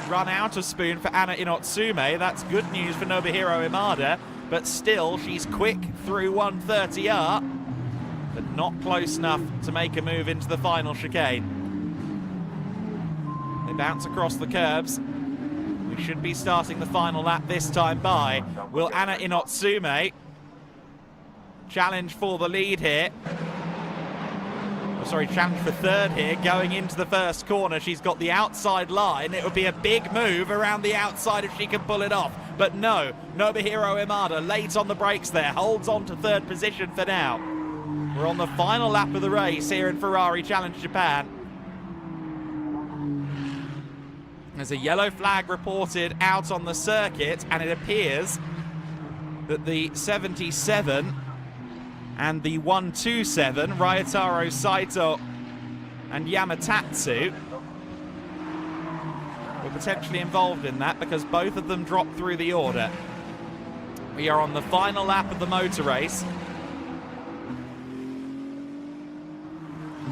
run out of Spoon for Anna Inotsume. That's good news for Nobuhiro Imada, but still she's quick through 130R, but not close enough to make a move into the final chicane. They bounce across the curbs. We should be starting the final lap this time by. Will Anna Inotsume challenge for the lead here? Sorry, challenge for 3rd here, going into the first corner. She's got the outside line. It would be a big move around the outside if she can pull it off. But no, Nobuhiro Imada late on the brakes there, holds on to 3rd position for now. We're on the final lap of the race here in Ferrari Challenge Japan. There's a yellow flag reported out on the circuit, and it appears that the 77 and the 127, Ryotaro Saito and Yamatatsu, were potentially involved in that, because both of them dropped through the order. We are on the final lap of the motor race.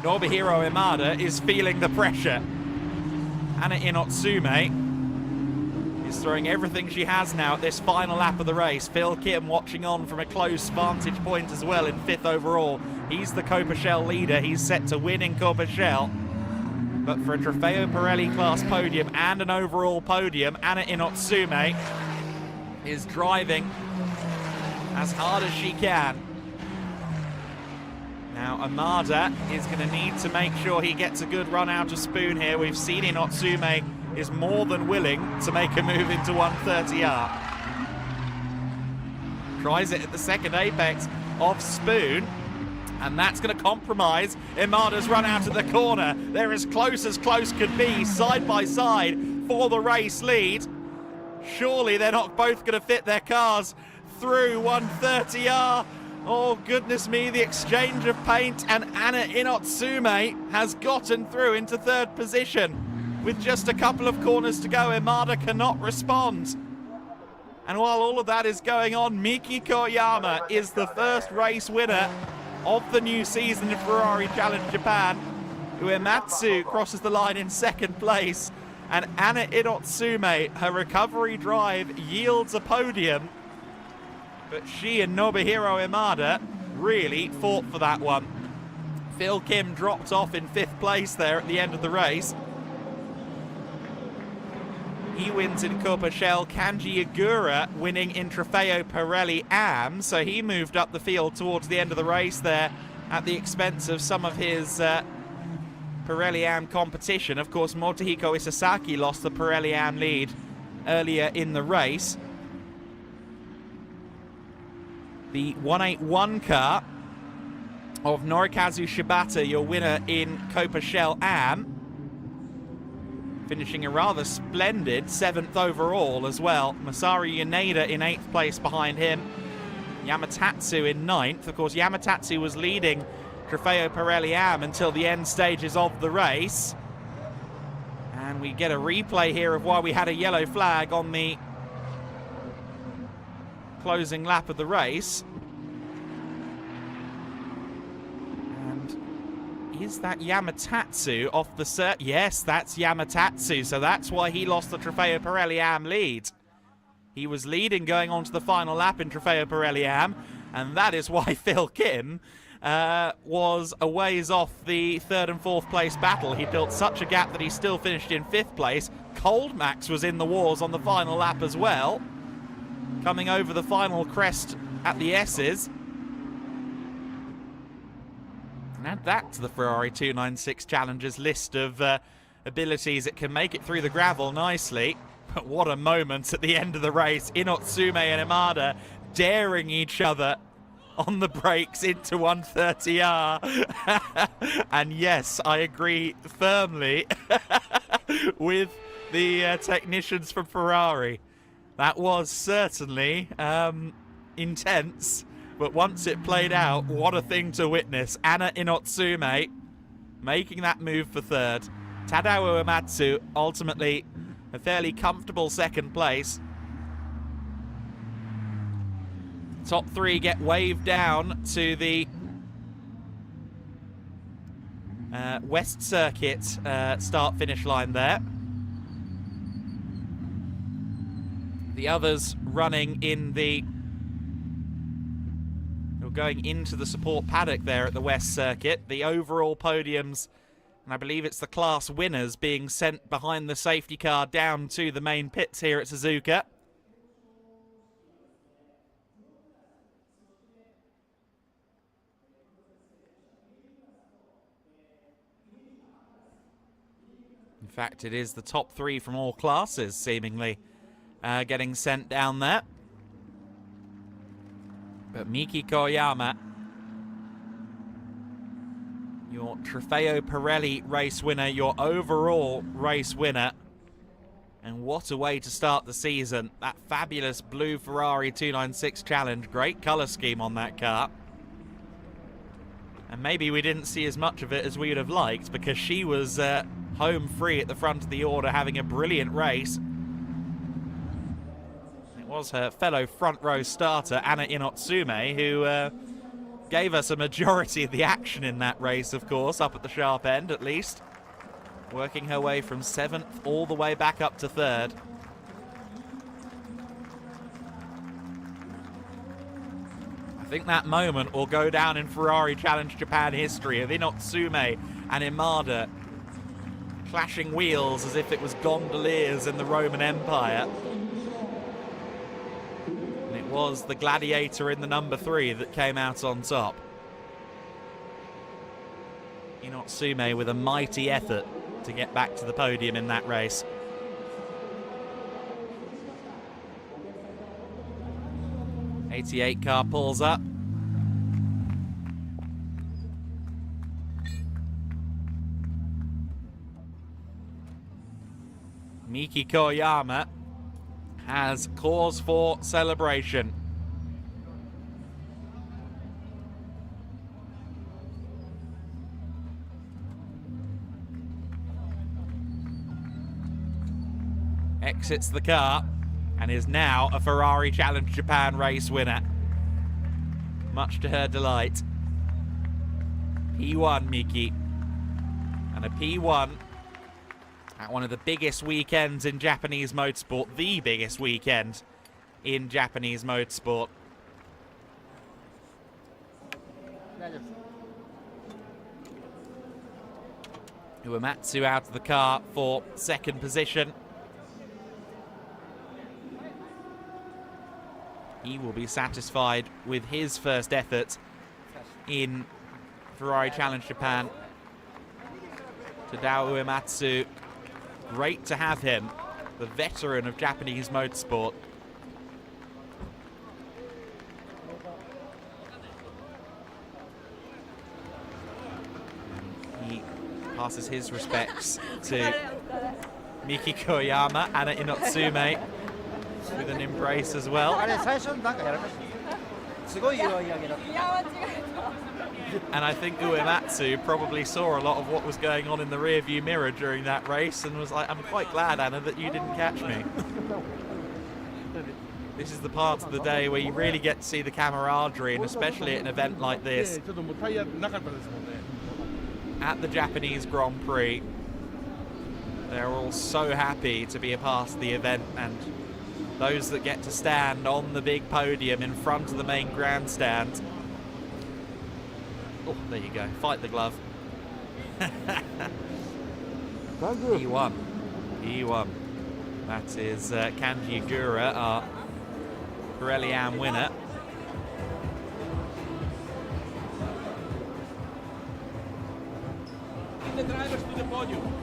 Nobuhiro Imada is feeling the pressure. Anna Inotsume is throwing everything she has now at this final lap of the race. Phil Kim watching on from a close vantage point as well in 5th overall. He's the Copa leader. He's set to win in Copa. But for a Trofeo Pirelli class podium and an overall podium, Anna Inotsume is driving as hard as she can. Now Imada is going to need to make sure he gets a good run out of Spoon here. We've seen Inotsume is more than willing to make a move into 130R. Tries it at the second apex of Spoon, and that's going to compromise Imada's run out of the corner. They're as close could be, side by side for the race lead. Surely they're not both going to fit their cars through 130R. Oh, goodness me, the exchange of paint, and Anna Inotsume has gotten through into 3rd position. With just a couple of corners to go, Imada cannot respond. And while all of that is going on, Miki Koyama is the first race winner of the new season in Ferrari Challenge Japan. Uematsu crosses the line in 2nd place. And Anna Inotsume, her recovery drive yields a podium. But she and Nobuhiro Imada really fought for that one. Phil Kim dropped off in 5th place there at the end of the race. He wins in Copa Shell. Kanji Igura winning in Trofeo Pirelli AM. So he moved up the field towards the end of the race there at the expense of some of his Pirelli AM competition. Of course, Motohiko Isasaki lost the Pirelli AM lead earlier in the race. The 181 car of Norikazu Shibata, your winner in Copa Shell AM, finishing a rather splendid 7th overall as well. Masaru Yaneda in 8th place behind him. Yamatatsu in 9th. Of course, Yamatatsu was leading Trofeo Pirelli AM until the end stages of the race. And we get a replay here of why we had a yellow flag on the closing lap of the race. Is that Yamatatsu off the cert? Yes, that's Yamatatsu. So that's why he lost the Trofeo Pirelli AM lead. He was leading going on to the final lap in Trofeo Pirelli AM, and that is why Phil Kim was a ways off the 3rd and 4th place battle. He built such a gap that he still finished in 5th place. Cold Max was in the wars on the final lap as well, coming over the final crest at the S's. And add that to the Ferrari 296 Challengers list of abilities that can make it through the gravel nicely. But what a moment at the end of the race. Inotsume and Imada daring each other on the brakes into 130R. And yes, I agree firmly with the technicians from Ferrari. That was certainly intense. But once it played out, what a thing to witness. Anna Inotsume making that move for 3rd. Tadao Uematsu ultimately a fairly comfortable 2nd place. Top 3 get waved down to the West Circuit start-finish line there. The others running in the... going into the support paddock there at the West Circuit. The overall podiums, and I believe it's the class winners, being sent behind the safety car down to the main pits here at Suzuka. In fact, it is the top 3 from all classes, seemingly, getting sent down there. But Miki Koyama, your Trofeo Pirelli race winner, your overall race winner. And what a way to start the season. That fabulous blue Ferrari 296 Challenge. Great colour scheme on that car. And maybe we didn't see as much of it as we would have liked, because she was home free at the front of the order, having a brilliant race. It was her fellow front row starter, Anna Inotsume, who gave us a majority of the action in that race, of course, up at the sharp end at least. Working her way from 7th all the way back up to 3rd. I think that moment will go down in Ferrari Challenge Japan history of Inotsume and Imada clashing wheels as if it was gondoliers in the Roman Empire. And it was the gladiator in the number 3 that came out on top. Inotsume with a mighty effort to get back to the podium in that race. '88 car pulls up. Miki Koyama has cause for celebration. Exits the car and is now a Ferrari Challenge Japan race winner. Much to her delight. P1 Miki. And a P1 at one of the biggest weekends in Japanese motorsport, the biggest weekend in Japanese motorsport. Uematsu out of the car for 2nd position. He will be satisfied with his first effort in Ferrari Challenge Japan. Tadao Uematsu, great to have him, the veteran of Japanese motorsport. He passes his respects to Miki Koyama, Anna Inotsume, with an embrace as well. And I think Uematsu probably saw a lot of what was going on in the rearview mirror during that race and was like, I'm quite glad, Anna, that you didn't catch me. This is the part of the day where you really get to see the camaraderie, and especially at an event like this. At the Japanese Grand Prix, they're all so happy to be a part of the event, and those that get to stand on the big podium in front of the main grandstand. Oh, there you go. Fight the glove. E1. E1. That is Kanji Gura, our Pirelli Am winner. The drivers to the podium.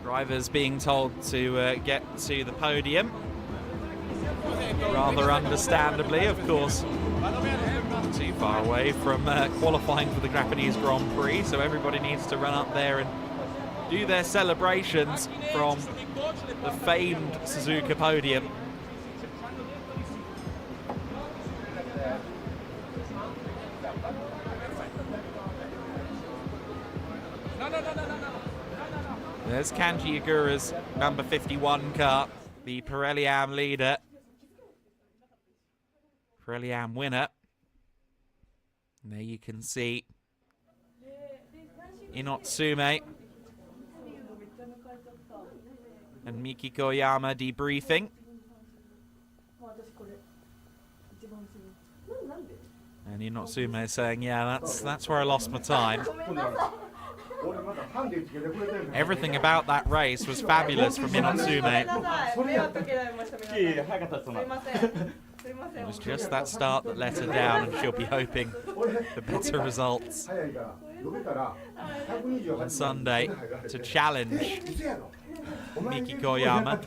Drivers being told to get to the podium. Rather understandably, of course. Not too far away from qualifying for the Japanese Grand Prix, so everybody needs to run up there and do their celebrations from the famed Suzuka podium. There's Kanji Igura's number 51 car, the Pirelli Am leader. Pirelli Am winner. And there you can see Inotsume and Miki Koyama debriefing. And Inotsume is saying, yeah, that's where I lost my time. Everything about that race was fabulous from Inotsume. It was just that start that let her down, and she'll be hoping for better results on Sunday to challenge Miki Koyama.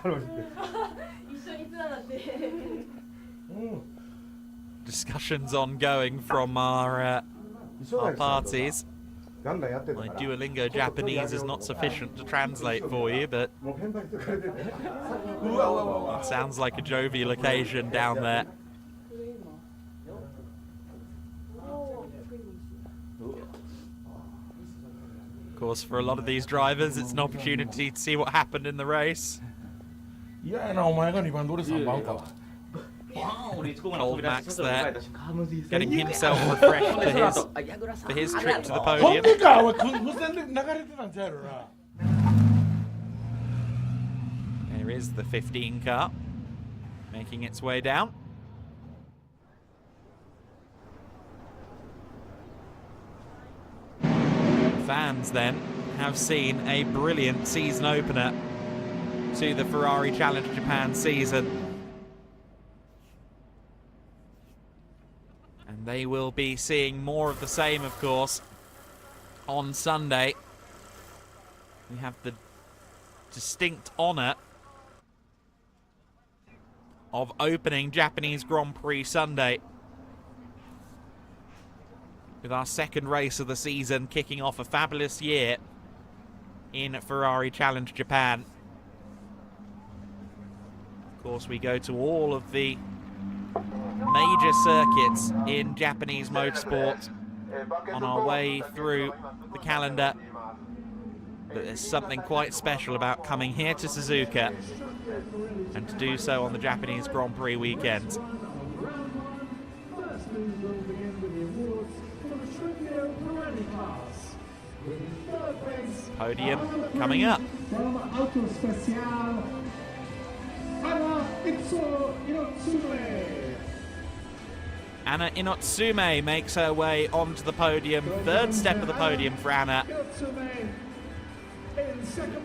Discussions ongoing from our parties. My Duolingo Japanese is not sufficient to translate for you, but it sounds like a jovial occasion down there. course, for a lot of these drivers, it's an opportunity to see what happened in the race. Old Max there, getting himself refreshed for his trip to the podium. There is the 15 car, making its way down. Fans then have seen a brilliant season opener to the Ferrari Challenge Japan season. And they will be seeing more of the same, of course, on Sunday. We have the distinct honor of opening Japanese Grand Prix Sunday with our second race of the season, kicking off a fabulous year in Ferrari Challenge Japan. Of course, we go to all of the major circuits in Japanese motorsport on our way through the calendar. But there's something quite special about coming here to Suzuka and to do so on the Japanese Grand Prix weekend. Podium coming up. Anna Inotsume makes her way onto the podium. Third step of the podium for Anna.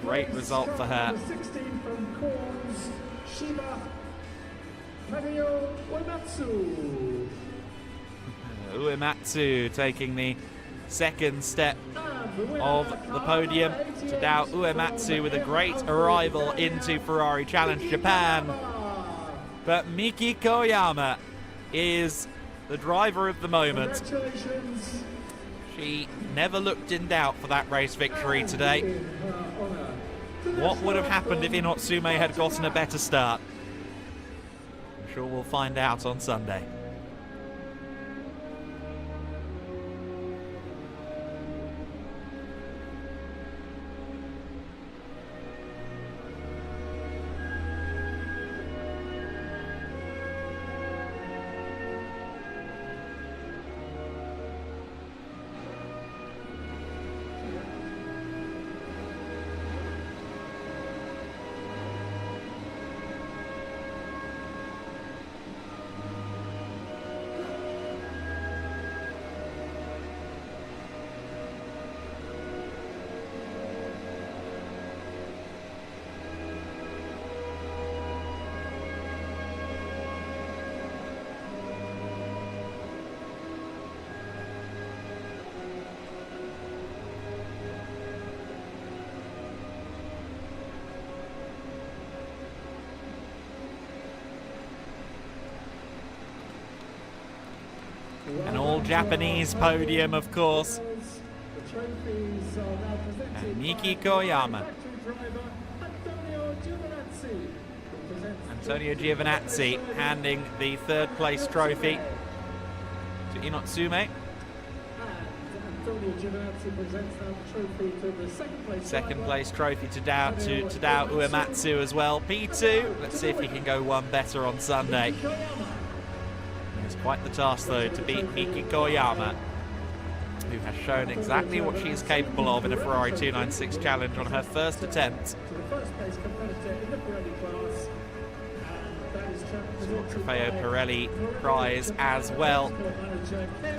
Great result for her. Uematsu taking the second step of the podium. Tadao Uematsu with a great arrival into Ferrari Challenge Japan. But Miki Koyama is the driver of the moment. She never looked in doubt for that race victory today. What would have happened if Inotsume had gotten a better start? I'm sure we'll find out on Sunday. An all-Japanese podium, of course. And Miki Koyama. Antonio Giovinazzi handing the third place trophy to Inotsume. Second place trophy to Tadao Uematsu as well. P2. Let's see if he can go one better on Sunday. It's quite the task, though, to beat Miki Koyama, who has shown exactly what she is capable of in a Ferrari 296 Challenge on her first attempt. Trofeo Pirelli prize as well.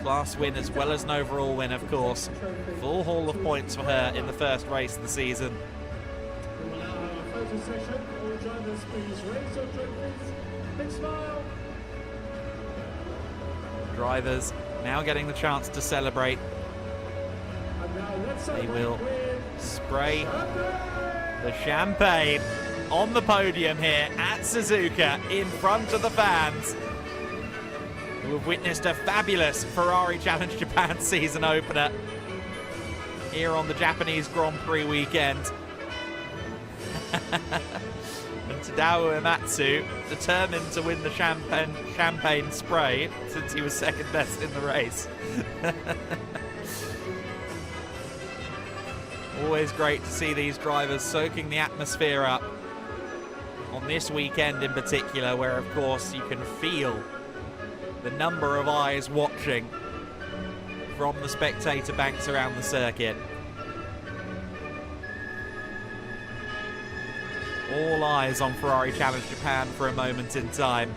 Class win as well as an overall win, of course. Full haul of points for her in the first race of the season. Drivers now getting the chance to celebrate. They will spray the champagne on the podium here at Suzuka in front of the fans, who have witnessed a fabulous Ferrari Challenge Japan season opener here on the Japanese Grand Prix weekend. And Tadao Uematsu determined to win the champagne spray since he was second best in the race. Always great to see these drivers soaking the atmosphere up. On this weekend in particular, where of course you can feel the number of eyes watching from the spectator banks around the circuit. All eyes on Ferrari Challenge Japan for a moment in time.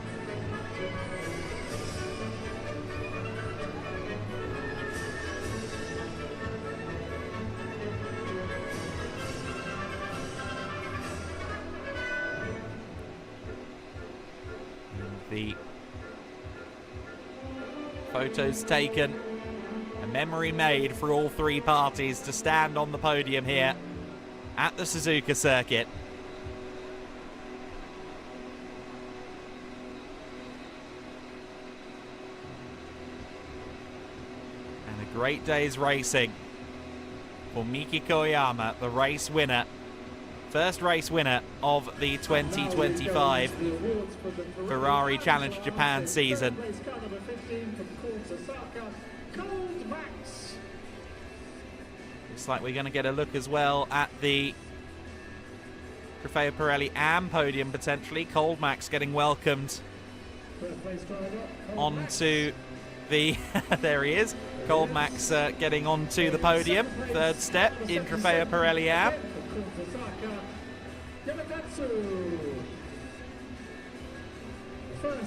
The photos taken, a memory made for all three parties to stand on the podium here at the Suzuka circuit. And a great day's racing for Miki Koyama, the race winner. First race winner of the 2025 Ferrari Challenge Japan season. Looks like we're going to get a look as well at the Trofeo Pirelli AM podium potentially. Cold Max getting welcomed onto the... there he is. Cold Max getting onto the podium. Third step in Trofeo Pirelli AM.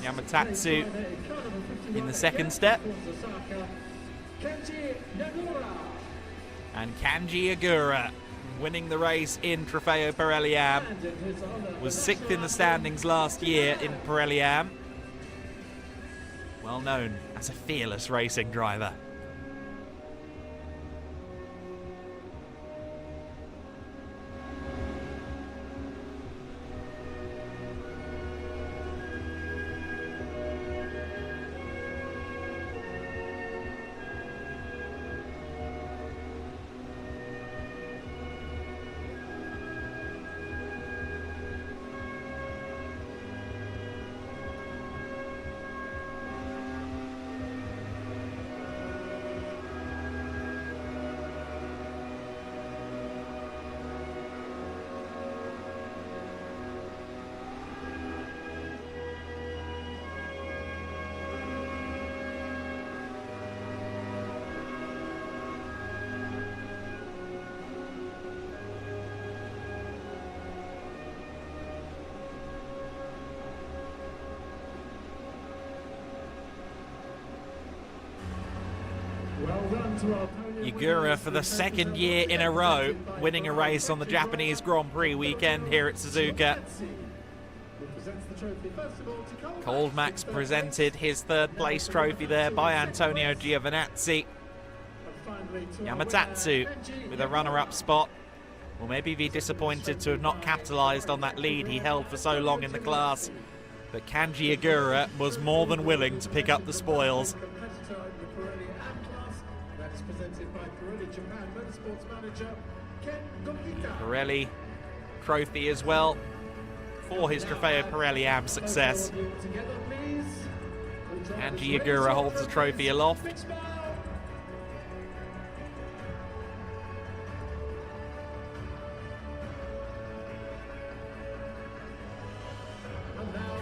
Yamatatsu in the second step. And Kanji Agura winning the race in Trofeo Pirelli AM. Was 6th in the standings last year in Pirelli AM. Well known as a fearless racing driver. Agura for the second year in a row winning a race on the Japanese Grand Prix weekend here at Suzuka. Cold Max presented his third place trophy there by Antonio Giovinazzi. Yamatatsu with a runner-up spot. Will maybe be disappointed to have not capitalised on that lead he held for so long in the class. But Kanji Agura was more than willing to pick up the spoils. Pirelli trophy as well for his Trofeo Pirelli AM success. Kanji Agura holds the trophy aloft.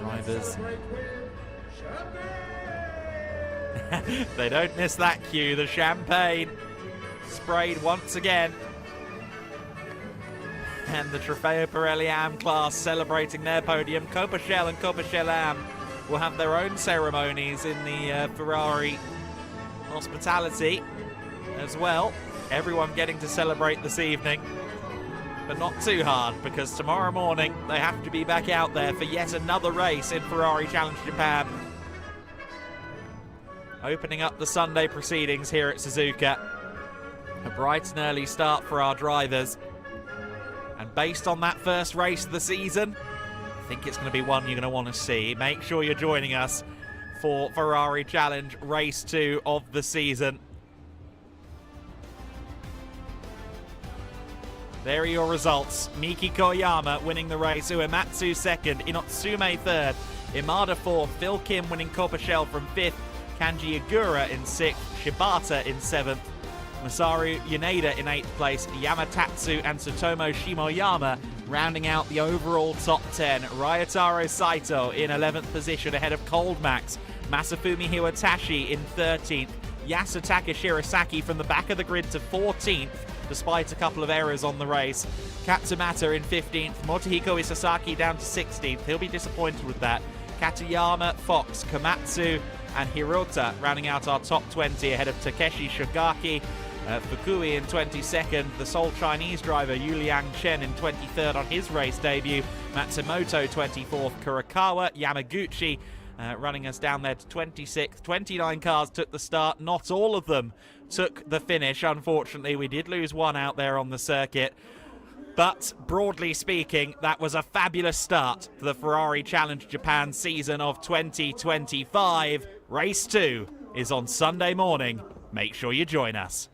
Drivers. They don't miss that cue. The champagne sprayed once again. And the Trofeo Pirelli AM class celebrating their podium. Copachel and Copachel AM will have their own ceremonies in the Ferrari hospitality as well. Everyone getting to celebrate this evening, but not too hard, because tomorrow morning they have to be back out there for yet another race in Ferrari Challenge Japan. Opening up the Sunday proceedings here at Suzuka. A bright and early start for our drivers. And based on that first race of the season, I think it's going to be one you're going to want to see. Make sure you're joining us for Ferrari Challenge Race 2 of the season. There are your results. Miki Koyama winning the race, Uematsu second, Inotsume third, Imada fourth, Phil Kim winning Copachel from fifth, Kanji Agura in sixth, Shibata in seventh, Masaru Yaneda in 8th place, Yamatatsu and Tsutomu Shimoyama rounding out the overall top 10. Ryotaro Saito in 11th position ahead of Coldmax. Masafumi Hiwatashi in 13th. Yasutaka Shirasaki from the back of the grid to 14th, despite a couple of errors on the race. Katsumata in 15th. Motohiko Isasaki down to 16th. He'll be disappointed with that. Katayama, Fox, Komatsu, and Hirota rounding out our top 20 ahead of Takeshi Shogaki. Fukui in 22nd, the sole Chinese driver Yuliang Chen in 23rd on his race debut. Matsumoto 24th, Kurakawa, Yamaguchi running us down there to 26th. 29 cars took the start, not all of them took the finish. Unfortunately, we did lose one out there on the circuit. But broadly speaking, that was a fabulous start to the Ferrari Challenge Japan season of 2025. Race 2 is on Sunday morning. Make sure you join us.